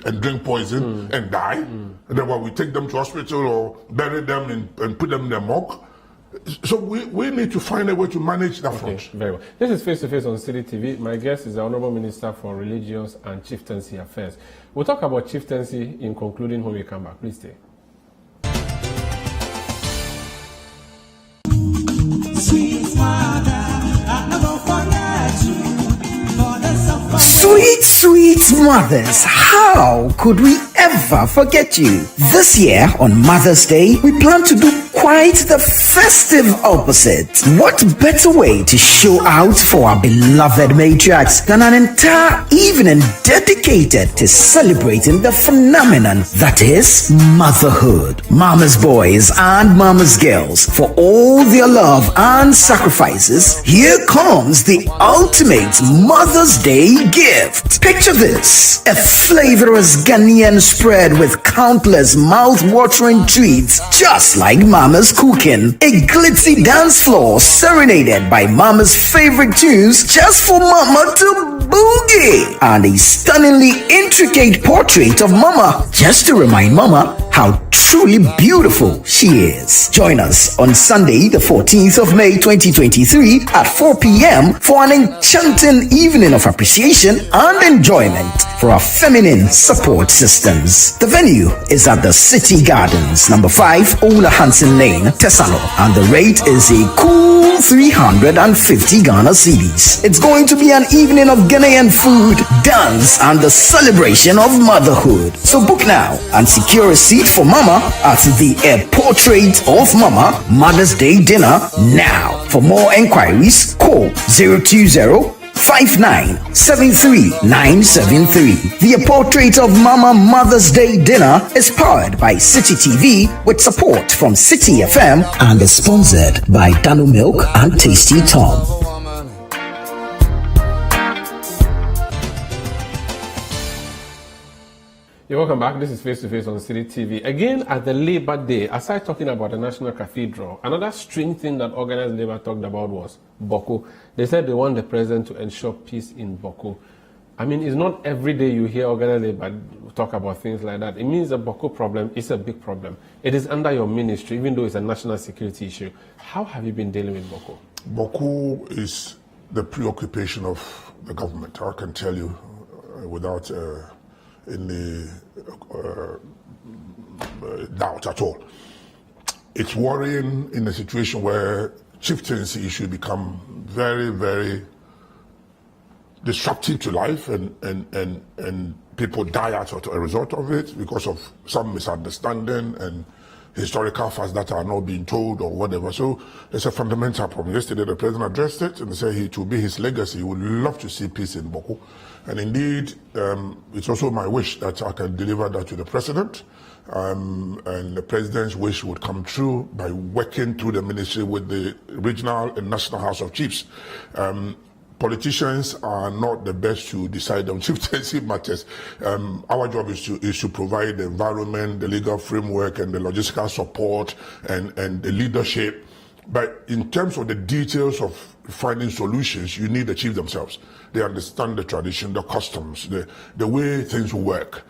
and drink poison and die. And then we take them to hospital or bury them and put them in the morgue. So we need to find a way to manage that front. Very well. This is Face to Face on City TV. My guest is the Honorable Minister for Religious and Chieftaincy Affairs. We'll talk about chieftaincy in concluding when we come back. Please stay. Sweet mother, I never forget you. Sweet, sweet mothers, how could we ever forget you? This year, on Mother's Day, we plan to do quite the festive opposite. What better way to show out for our beloved matriarchs than an entire evening dedicated to celebrating the phenomenon that is motherhood. Mama's boys and mama's girls, for all their love and sacrifices, here comes the ultimate Mother's Day gift. Picture this: a flavorous Ghanaian spread with countless mouth-watering treats, just like Mama's cooking. A glitzy dance floor serenaded by Mama's favorite tunes just for Mama to boogie. And a stunningly intricate portrait of Mama just to remind Mama how truly beautiful she is. Join us on Sunday, the 14th of May 2023 at 4 p.m. for an enchanting evening of appreciation and enjoyment for our feminine support systems. The venue is at the City Gardens, number 5 Ola Hansen Lane, Tesano, and the rate is a cool 350 Ghana cedis. It's going to be an evening of Ghanaian food, dance, and the celebration of motherhood. So book now and secure a seat for Mama at the A Portrait of Mama Mother's Day dinner now. For more enquiries, call 020-5973-973. The Portrait of Mama Mother's Day dinner is powered by City TV with support from City FM and is sponsored by Dano Milk and Tasty Tom. You're welcome back. This is Face to Face on City TV. Again, at the Labour Day, aside talking about the National Cathedral, another strange thing that organized Labour talked about was Boku. They said they want the president to ensure peace in Boku. I mean, it's not every day you hear organized Labour talk about things like that. It means the Boku problem is a big problem. It is under your ministry, even though it's a national security issue. How have you been dealing with Boku? Boku is the preoccupation of the government, I can tell you, without any doubt at all. It's worrying in a situation where chieftaincy issue become very, very disruptive to life, and people die as a result of it because of some misunderstanding and historical facts that are not being told or whatever. So it's a fundamental problem. Yesterday the president addressed it and said it will be his legacy. He would love to see peace in Boku. And indeed, it's also my wish that I can deliver that to the president. And the president's wish would come true by working through the ministry with the regional and national House of Chiefs. Politicians are not the best to decide on chieftaincy matters. Our job is to provide the environment, the legal framework, and the logistical support and the leadership. But in terms of the details of finding solutions, you need the chiefs themselves. They understand the tradition, the customs, the way things work.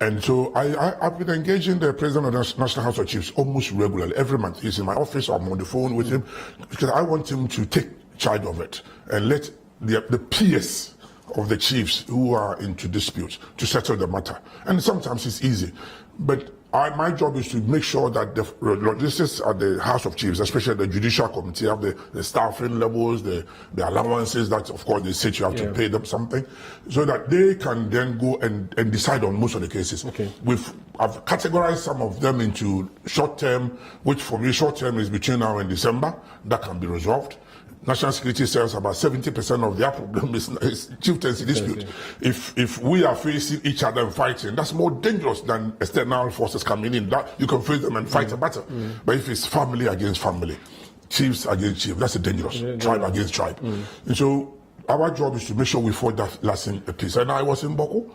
And so I've been engaging the president of the National House of Chiefs almost regularly. Every month he's in my office, I'm on the phone with him, because I want him to take charge of it and let the peers of the chiefs who are into disputes to settle the matter. And sometimes it's easy, but my job is to make sure that the logistics at the House of Chiefs, especially the Judicial Committee, have the staffing levels, the allowances that, of course, they say you have to pay them something, so that they can then go and decide on most of the cases. Okay. I've categorized some of them into short-term, which for me, short-term is between now and December. That can be resolved. National security says about 70% of their problem is chieftaincy dispute. If we are facing each other and fighting, that's more dangerous than external forces coming in. That you can face them and fight a battle. But if it's family against family, chiefs against chief, that's a dangerous. Tribe against tribe. And so our job is to make sure we fight that lasting peace. And I was in Boku.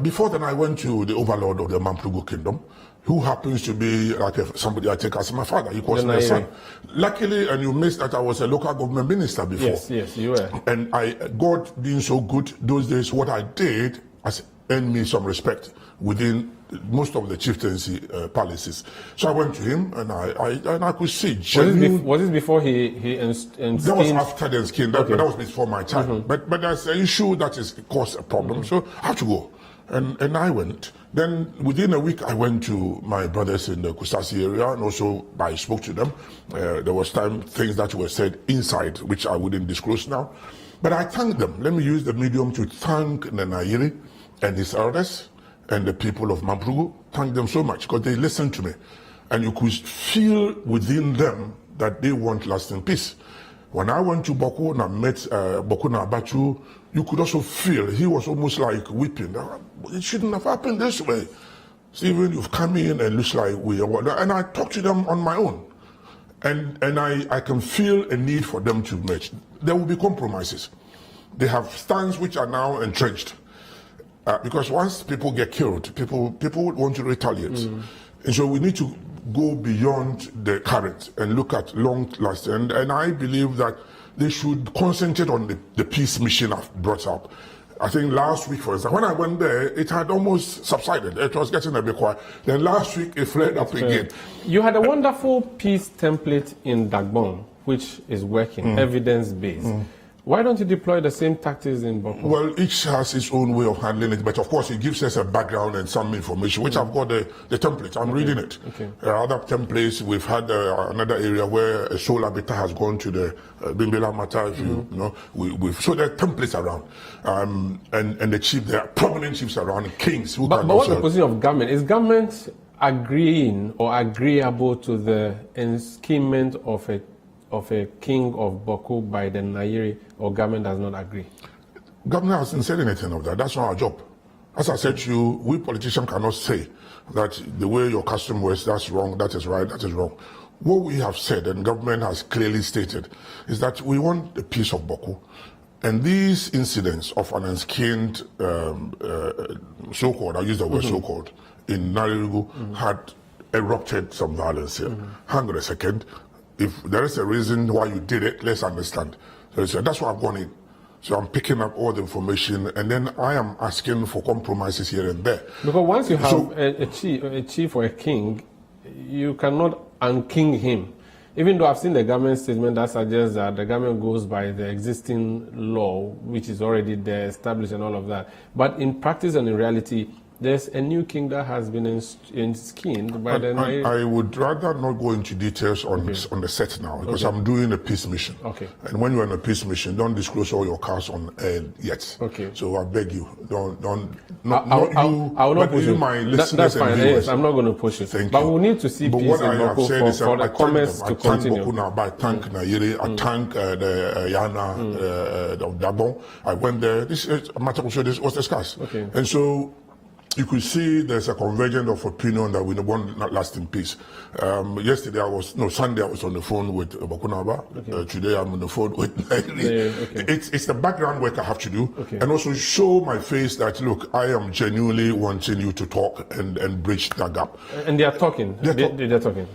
Before then I went to the overlord of the Mamprugu kingdom, who happens to be like somebody I take as my father. He calls me my son. Luckily, and you missed that I was a local government minister before. Yes, you were. And God being so good those days, what I did has earned me some respect within most of the chieftaincy palaces. So I went to him and I could see. Was this before he that was after the skin. That was before my time. But there's an issue that is caused a problem. So I had to go. And I went. Then within a week, I went to my brothers in the Kusasi area, and also I spoke to them. There was things that were said inside, which I wouldn't disclose now. But I thanked them. Let me use the medium to thank the Nairi and his elders and the people of Mamprugu. Thank them so much because they listened to me. And you could feel within them that they want lasting peace. When I went to Boku and I met Boku Nabachu, you could also feel he was almost like weeping. It shouldn't have happened this way. Stephen, you've come in and looks like we are. And I talked to them on my own. And I can feel a need for them to merge. There will be compromises. They have stands which are now entrenched. Because once people get killed, people would want to retaliate. And so we need to go beyond the current and look at long lasting. And I believe that they should concentrate on the peace mission I've brought up. I think last week, for example, when I went there, it had almost subsided. It was getting a bit quiet. Then last week, it flared up again. You had a wonderful peace template in Dagbon, which is working, evidence-based. Why don't you deploy the same tactics in Boku? Well, each has its own way of handling it, but of course it gives us a background and some information, which I've got the template. I'm reading it. There are other templates. We've had another area where a soul habitat has gone to the Bimbela matter, if you know. So there are templates around. And the chief, there are prominent chiefs around, kings who but what's the position of government? Is government agreeing or agreeable to the enskinment of a king of Boku by the Nairi, or government does not agree? Government hasn't said anything of that. That's not our job. As I said to you, we politicians cannot say that the way your custom works, that's wrong, that is right, that is wrong. What we have said, and government has clearly stated, is that we want the peace of Boku. And these incidents of an unskinned so-called, I use the word so-called, in Narirugu had erupted some violence here. Hang on a second. If there is a reason why you did it, let's understand. So that's why I've gone in. So I'm picking up all the information, and then I am asking for compromises here and there. Because once you have a chief or a king, you cannot unking him. Even though I've seen the government statement that suggests that the government goes by the existing law, which is already there, established and all of that. But in practice and in reality, there's a new king that has been skinned by the... I would rather not go into details on the set now, because I'm doing a peace mission. Okay. And when you're on a peace mission, don't disclose all your cards on air yet. Okay. So I beg you, I will not push you. That's fine. Yes, I'm not going to push it. Thank but you. we need to see but peace what in I have Boku said is for the comments to continue. I thank Boku now, I thank Nayere, I thank the Yana of Dabon. I went there. This matter was discussed. Okay. And so you could see there's a convergence of opinion that we want not lasting peace. Sunday I was on the phone with Bokunaba. Today I'm on the phone with It's the background work I have to do, and also show my face that, look, I am genuinely wanting you to talk and bridge that gap. And they are talking. They're talking.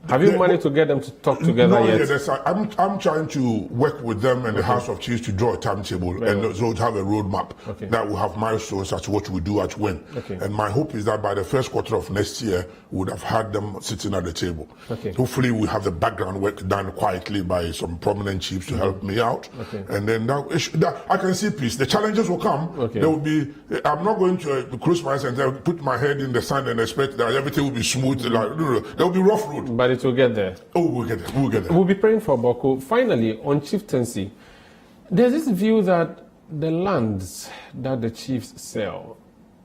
Have you managed to get them to talk together yet? Yes, I'm trying to work with them and the House of Chiefs to draw a timetable and also have a roadmap that will have milestones as to what we do at when. And my hope is that by the first quarter of next year, we would have had them sitting at the table. Hopefully, we have the background work done quietly by some prominent chiefs to help me out. And then that I can see peace. The challenges will come. There will be. I'm not going to close my eyes and put my head in the sand and expect that everything will be smooth. There will be rough road. But it will get there. Oh, we'll get there. We'll get there. We'll be praying for Boku. Finally, on chieftaincy, there's this view that the lands that the chiefs sell,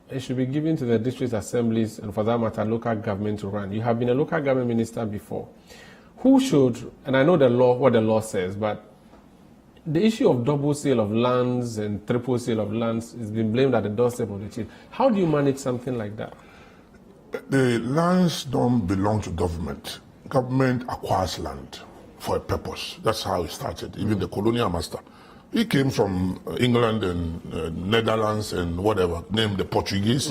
it should be given to the district assemblies and, for that matter, local government to run. You have been a local government minister before. Who should, and I know the law, what the law says, but the issue of double sale of lands and triple sale of lands has been blamed at the doorstep of the chief. How do you manage something like that? The lands don't belong to government. Government acquires land for a purpose. That's how it started. Even the colonial master, he came from England and Netherlands and whatever, named the Portuguese.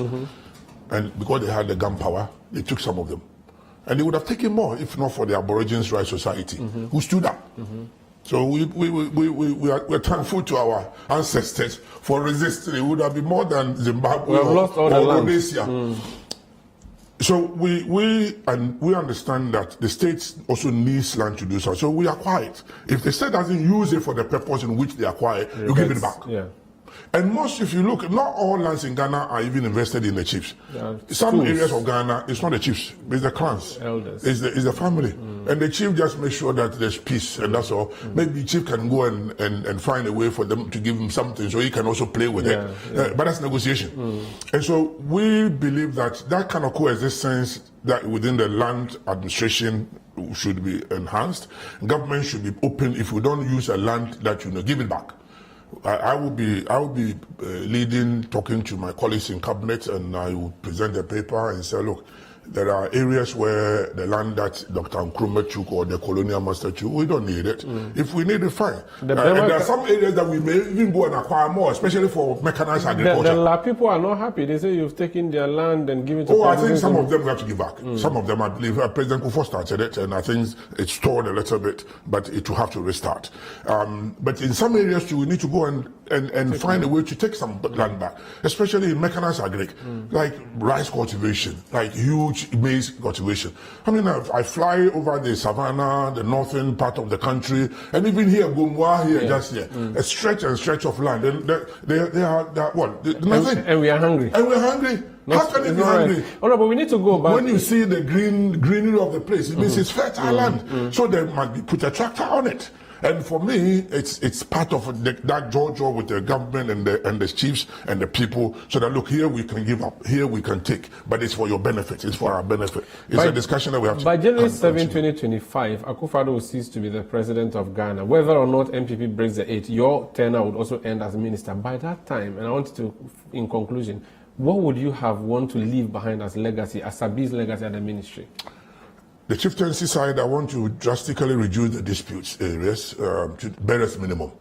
And because they had the gunpowder, they took some of them. And they would have taken more if not for the Aborigines Rights Society, who stood up. So we're thankful to our ancestors for resisting. It would have been more than Zimbabwe We have lost all the Rhodesia. So we understand that the state also needs land to do so. So we acquire it. If the state doesn't use it for the purpose in which they acquire it, you give it back. And most, if you look, not all lands in Ghana are even invested in the chiefs. Some areas of Ghana, it's not the chiefs, it's the clans, elders, it's the family. And the chief just makes sure that there's peace, and that's all. Maybe the chief can go and find a way for them to give him something so he can also play with it. But that's negotiation. And so we believe that that kind of coexistence that within the land administration should be enhanced. Government should be open. If we don't use a land, that give it back. I will be leading, talking to my colleagues in cabinet, and I will present the paper and say, look, there are areas where the land that Dr. Nkrumah took or the colonial master took, we don't need it. If we need it, fine. And there are some areas that we may even go and acquire more, especially for mechanized agriculture. The people are not happy. They say you've taken their land and given it to I think some of them we have to give back. Some of them, I believe, President Kufuor started it, and I think it's stalled a little bit, but it will have to restart. But in some areas too, we need to go and find a way to take some land back, especially in mechanized agric, like rice cultivation, like huge maize cultivation. I mean, I fly over the savannah, the northern part of the country, and even here, Gomwa, just here, a stretch of land. And they are what? Nothing. And we are hungry. And we're hungry. How can it be hungry? Oh, no, but we need to go back. When you see the greenery of the place, it means it's fertile land. So they might be put a tractor on it. And for me, it's part of that jojo with the government and the chiefs and the people, so that look, here we can give up, here we can take, but it's for your benefit, it's for our benefit. It's a discussion that we have to. By January 7, 2025, Akufo-Addo will cease to be the president of Ghana. Whether or not MPP breaks the 8, your tenure would also end as minister. By that time, and I want to, in conclusion, what would you have want to leave behind as legacy, as Sabi's legacy at the ministry? The chieftaincy side, I want to drastically reduce the disputes areas to barest minimum.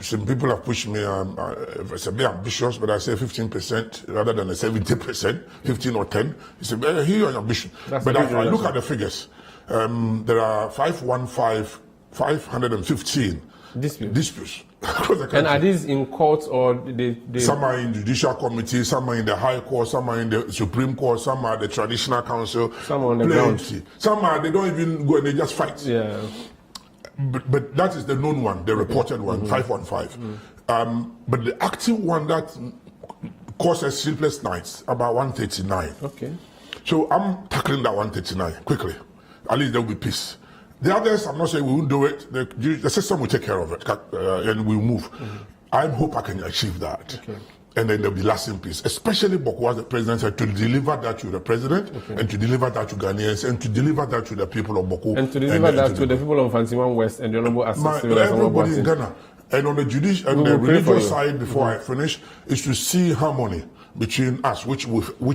some people have pushed me. It's a bit ambitious, but I say 15% rather than a 70%, 15 or 10. It's a very huge ambition. That's But a I huge look at the figures. There are 515 disputes across the country. And are these in courts or they Some are in judicial committee, some are in the High Court, some are in the Supreme Court, some are the Traditional Council. Some are on the ground. Some are, they don't even go and they just fight. Yeah. But that is the known one, the reported one, 515. But the active one that causes sleepless nights, about 139. Okay. So I'm tackling that 139 quickly. At least there will be peace. The others, I'm not saying we won't do it. The system will take care of it, and we'll move. I hope I can achieve that. Okay. And then there'll be lasting peace. Especially Boku, as the president said, to deliver that to the president, and to deliver that to Ghanaians, and to deliver that to the people of Boku. And to deliver that to the people of Fantiman West and the Honorable Asamoah. Everybody in Ghana. And on the judicial and the religious side, before I finish, is to see harmony between us, which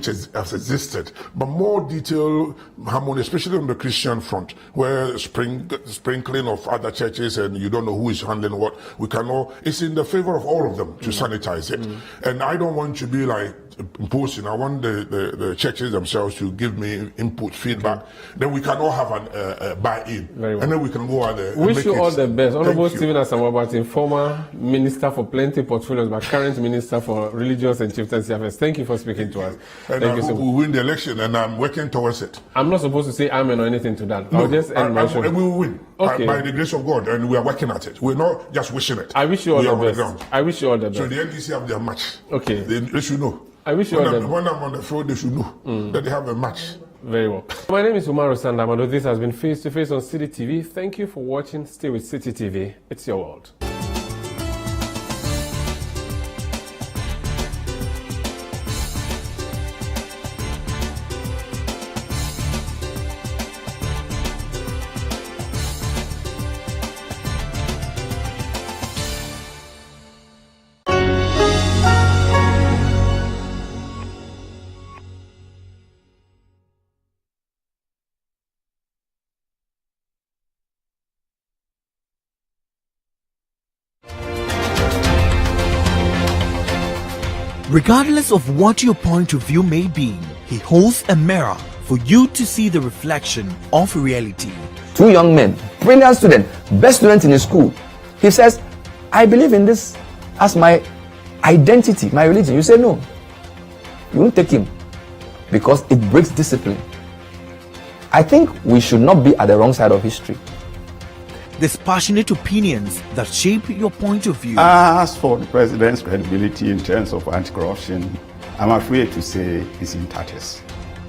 has existed, but more detailed harmony, especially on the Christian front, where sprinkling of other churches and you don't know who is handling what. We can all. It's in the favor of all of them to sanitize it, and I don't want to be like imposing. I want the churches themselves to give me input, feedback. Then we can all have a buy-in, Very well. and then we can go out there. Wish you all the best. Honorable Thank you. Stephen Asamoah, former Minister for Plenty Portfolios, but current Minister for Religious and Chieftaincy Affairs. Thank you for speaking to us. And Thank you so much. we win the election, and I'm working towards it. I'm not supposed to say amen or anything to that. I'll just end my show. We will win Okay. by the grace of God, and we are working at it. We're not just wishing it. I wish you all We the are on best. ground. I wish you all the So best. the NDC have their match. Okay. They should know. I wish you all the best. When I'm on the field, they should know that they have a match. Very well. My name is Umaru Sandamado. This has been Face to Face on City TV. Thank you for watching. Stay with City TV. It's your world. Regardless of what your point of view may be, he holds a mirror for you to see the reflection of reality. Two young men, brilliant student, best student in his school. He says, I believe in this as my identity, my religion. You say no. You won't take him because it breaks discipline. I think we should not be at the wrong side of history. There's passionate opinions that shape your point of view. As for the president's credibility in terms of anti-corruption, I'm afraid to say it's in tatters.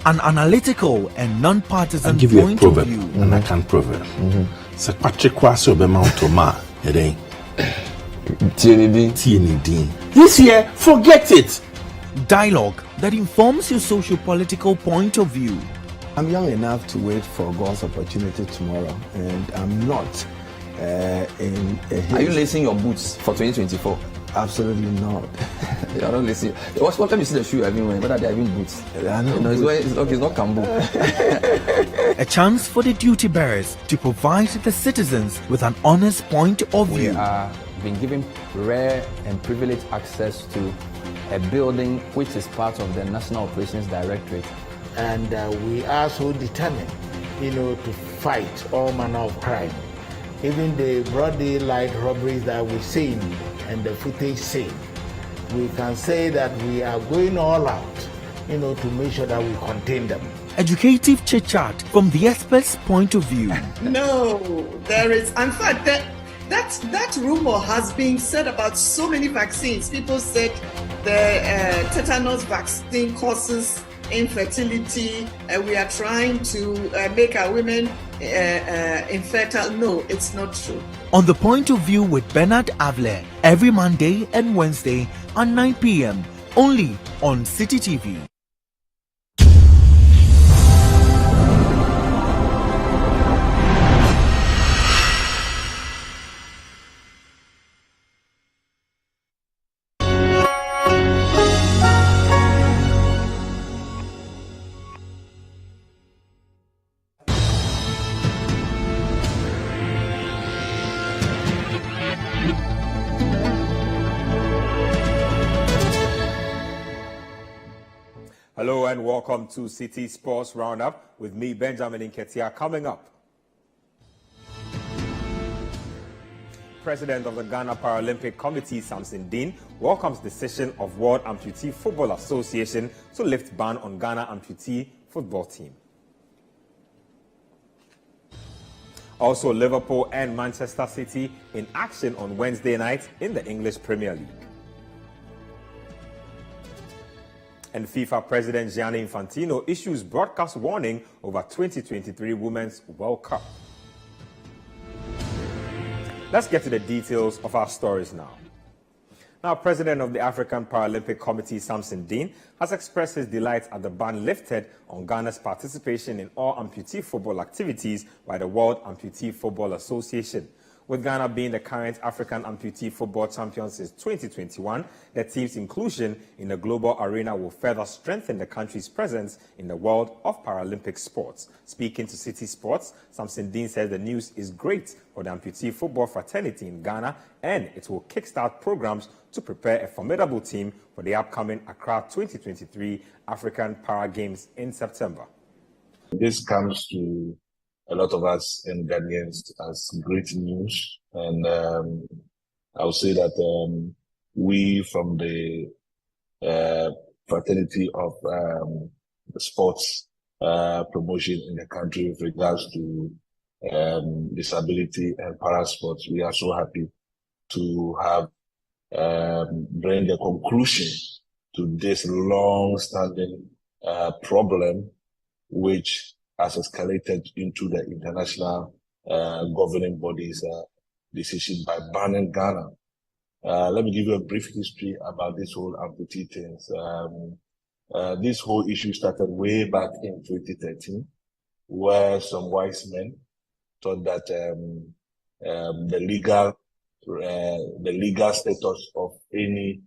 An analytical and non-partisan I'll give you a point proverb, of view. and I can proverb. Sɛ Patrick Kwasi Obama Otoma, ɛdɛn? TND. This year, forget it. Dialogue that informs your socio-political point of view. I'm young enough to wait for God's opportunity tomorrow, and I'm not in a haste. Are you lacing your boots for 2024? Absolutely not. You're not lacing. What time you see the shoe I've been wearing? Whether they have been boots? I know. No, it's not Kambu. A chance for the duty bearers to provide the citizens with an honest point of We view. are being given rare and privileged access to a building which is part of the National Operations Directorate. And we are so determined, to fight all manner of crime. Even the broad daylight robberies that we're seeing and the footage saying, we can say that we are going all out, to make sure that we contain them. Educative chit-chat from the expert's point of view. No, there is. In fact, that rumor has been said about so many vaccines. People said the tetanus vaccine causes infertility, and we are trying to make our women infertile. No, it's not true. On the point of view with Bernard Avler, every Monday and Wednesday at 9 p.m. only on City TV. Hello and welcome to City Sports Roundup with me, Benjamin Nketia. Coming up, President of the Ghana Paralympic Committee, Samson Dean, welcomes decision of World Amputee Football Association to lift ban on Ghana amputee football team. Also, Liverpool and Manchester City in action on Wednesday night in the English Premier League. And FIFA President Gianni Infantino issues broadcast warning over 2023 Women's World Cup. Let's get to the details of our stories now. Now, President of the African Paralympic Committee, Samson Dean, has expressed his delight at the ban lifted on Ghana's participation in all amputee football activities by the World Amputee Football Association. With Ghana being the current African amputee football champion since 2021, the team's inclusion in the global arena will further strengthen the country's presence in the world of Paralympic sports. Speaking to City Sports, Samson Dean says the news is great for the amputee football fraternity in Ghana, and it will kickstart programs to prepare a formidable team for the upcoming Accra 2023 African Para Games in September. This comes to a lot of us in Ghanaians as great news. And I would say that we from the fraternity of sports promotion in the country with regards to disability and para sports, we are so happy to have bring a conclusion to this long-standing problem, which has escalated into the international governing bodies' decision by banning Ghana. Let me give you a brief history about this whole amputee things. This whole issue started way back in 2013, where some wise men thought that the legal status of any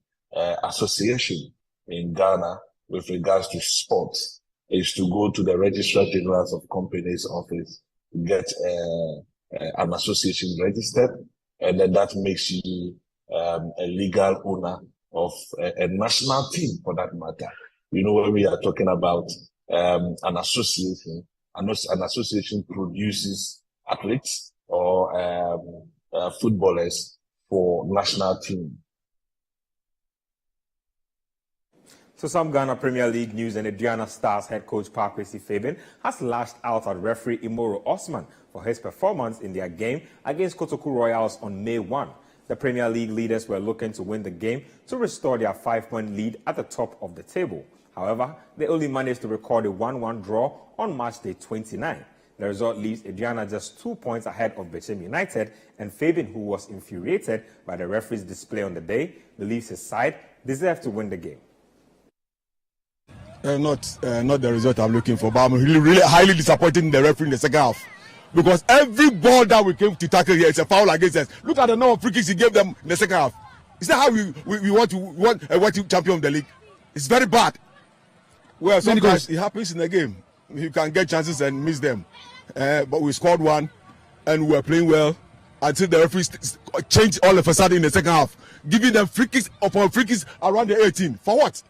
association in Ghana with regards to sports is to go to the Registrar General of Companies office, get an association registered, and then that makes you a legal owner of a national team for that matter. You know, when we are talking about an association produces athletes or footballers for national team. So some Ghana Premier League news, and Adriana Stars head coach Parkwesi Fabian has lashed out at referee Imoro Osman for his performance in their game against Kotoku Royals on May 1. The Premier League leaders were looking to win the game to restore their 5-point lead at the top of the table. However, they only managed to record a 1-1 draw on March Day 29. The result leaves Adriana just 2 points ahead of Bechem United, and Fabian, who was infuriated by the referee's display on the day, believes his side deserved to win the game. Not the result I'm looking for, but I'm really highly disappointed in the referee in the second half, because every ball that we came to tackle here is a foul against us. Look at the number of free kicks he gave them in the second half. Is that how we want a world champion of the league? It's very bad. Well, sometimes it happens in the game. You can get chances and miss them, but we scored one and we were playing well until the referee changed all of a sudden in the second half, giving them free kicks upon free kicks around the 18. For what?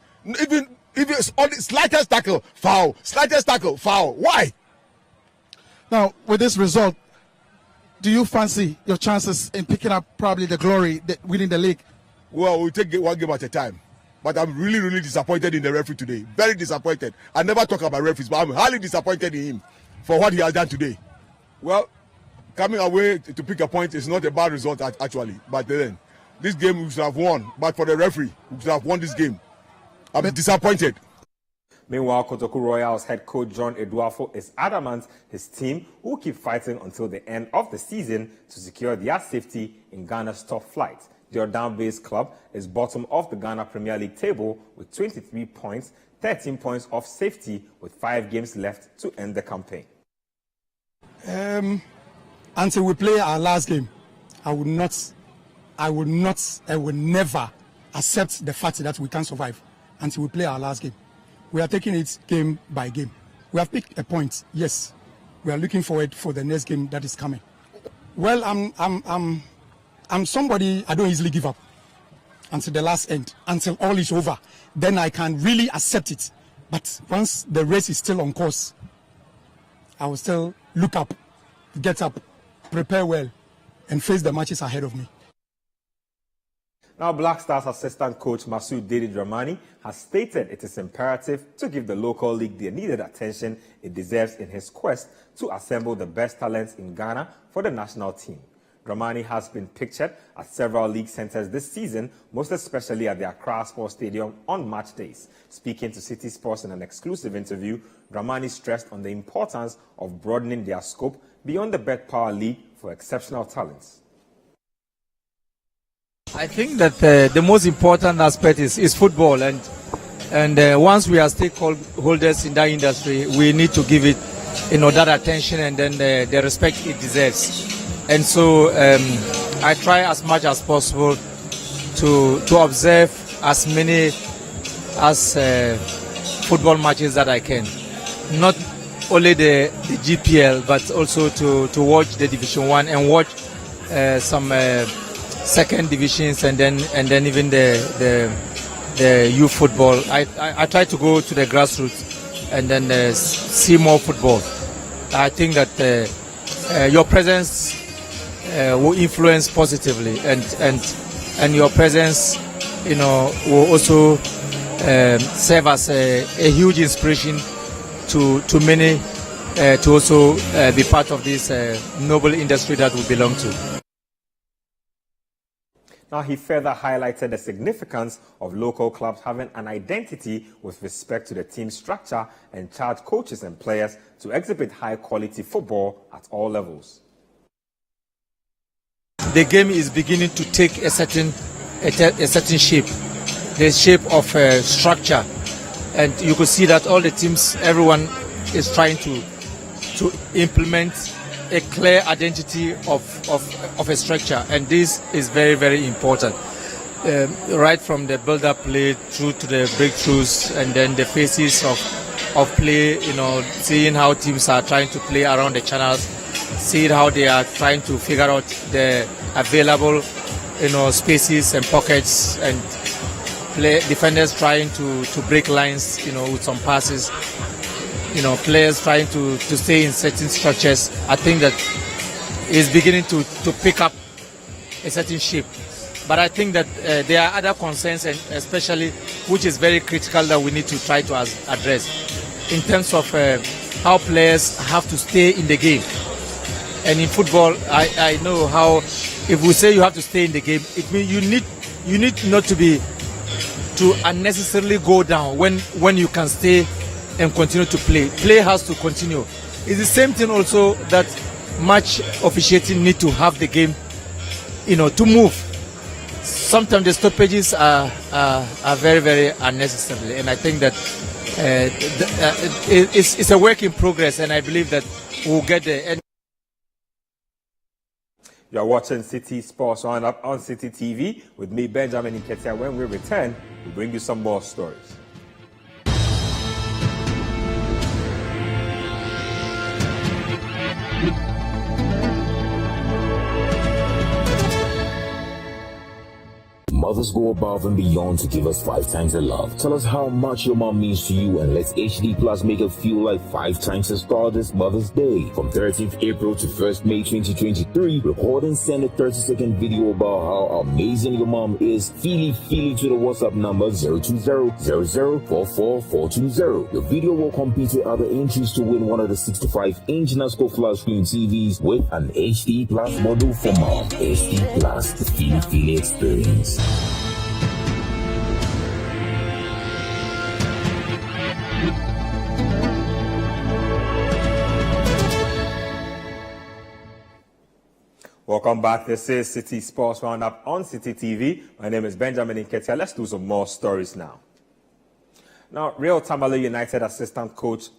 Even it's on the slightest tackle, foul. Slightest tackle, foul. Why? Now, with this result, do you fancy your chances in picking up probably the glory, winning the league? Well, we'll take one game at a time. But I'm really disappointed in the referee today. Very disappointed. I never talk about referees, but I'm highly disappointed in him for what he has done today. Well, coming away to pick a point is not a bad result, actually. But then, this game we should have won. But for the referee, we should have won this game. I'm disappointed. Meanwhile, Kotoku Royals head coach John Eduafo is adamant his team will keep fighting until the end of the season to secure their safety in Ghana's top flight. The Jordan-based club is bottom of the Ghana Premier League table with 23 points, 13 points off safety with 5 games left to end the campaign. Until we play our last game, I will never accept the fact that we can't survive until we play our last game. We are taking it game by game. We have picked a point, yes. We are looking forward for the next game that is coming. Well, I'm somebody, I don't easily give up until the last end, until all is over. Then I can really accept it. But once the race is still on course, I will still look up, get up, prepare well, and face the matches ahead of me. Now, Black Stars assistant coach Masoud Dede Dramani has stated it is imperative to give the local league the needed attention it deserves in his quest to assemble the best talents in Ghana for the national team. Dramani has been pictured at several league centres this season, most especially at the Accra Sports Stadium on match days. Speaking to City Sports in an exclusive interview, Dramani stressed on the importance of broadening their scope beyond the Bet Power League for exceptional talents. I think that the most important aspect is football, and once we are stakeholders in that industry, we need to give it that attention and then the respect it deserves. And so I try as much as possible to observe as many football matches that I can, not only the GPL but also to watch the Division 1 and watch some second divisions and then even the youth football. I try to go to the grassroots and then see more football. I think that your presence will influence positively, and your presence, will also serve as a huge inspiration to many to also be part of this noble industry that we belong to. Now, he further highlighted the significance of local clubs having an identity with respect to the team structure and charge coaches and players to exhibit high-quality football at all levels. The game is beginning to take a certain shape, the shape of structure, and you could see that all the teams, everyone is trying to implement a clear identity of a structure, and this is very, very important. Right from the build-up play through to the breakthroughs, and then the phases of play, seeing how teams are trying to play around the channels, seeing how they are trying to figure out the available, spaces and pockets, and defenders trying to break lines, with some passes. Players trying to stay in certain structures. I think that is beginning to pick up a certain shape. But I think that there are other concerns, and especially which is very critical, that we need to try to address in terms of how players have to stay in the game. And in football, I know how, if we say you have to stay in the game, it means you need not to unnecessarily go down when you can stay and continue to play. Play has to continue. It's the same thing also that match officiating need to have the game, to move. Sometimes the stoppages are very, very unnecessary, and I think that it's a work in progress, and I believe that we'll get there. You're watching City Sports Roundup on City TV with me, Benjamin Nketia. When we return, we'll bring you some more stories. Mothers go above and beyond to give us 5 times the love. Tell us how much your mom means to you, and let's HD Plus make it feel like 5 times the star this Mother's Day. From 13th April to 1st May 2023, record and send a 30-second video about how amazing your mom is. Feel it to the WhatsApp number 020-0044-420. Your video will compete with other entries to win one of the 65-inch NASCO flat screen TVs with an HD Plus model for mom. HD Plus, the Feel experience. Welcome back. This is City Sports Roundup on City TV. My name is Benjamin Nketia. Let's do some more stories now. Now, Real Tamale United assistant coach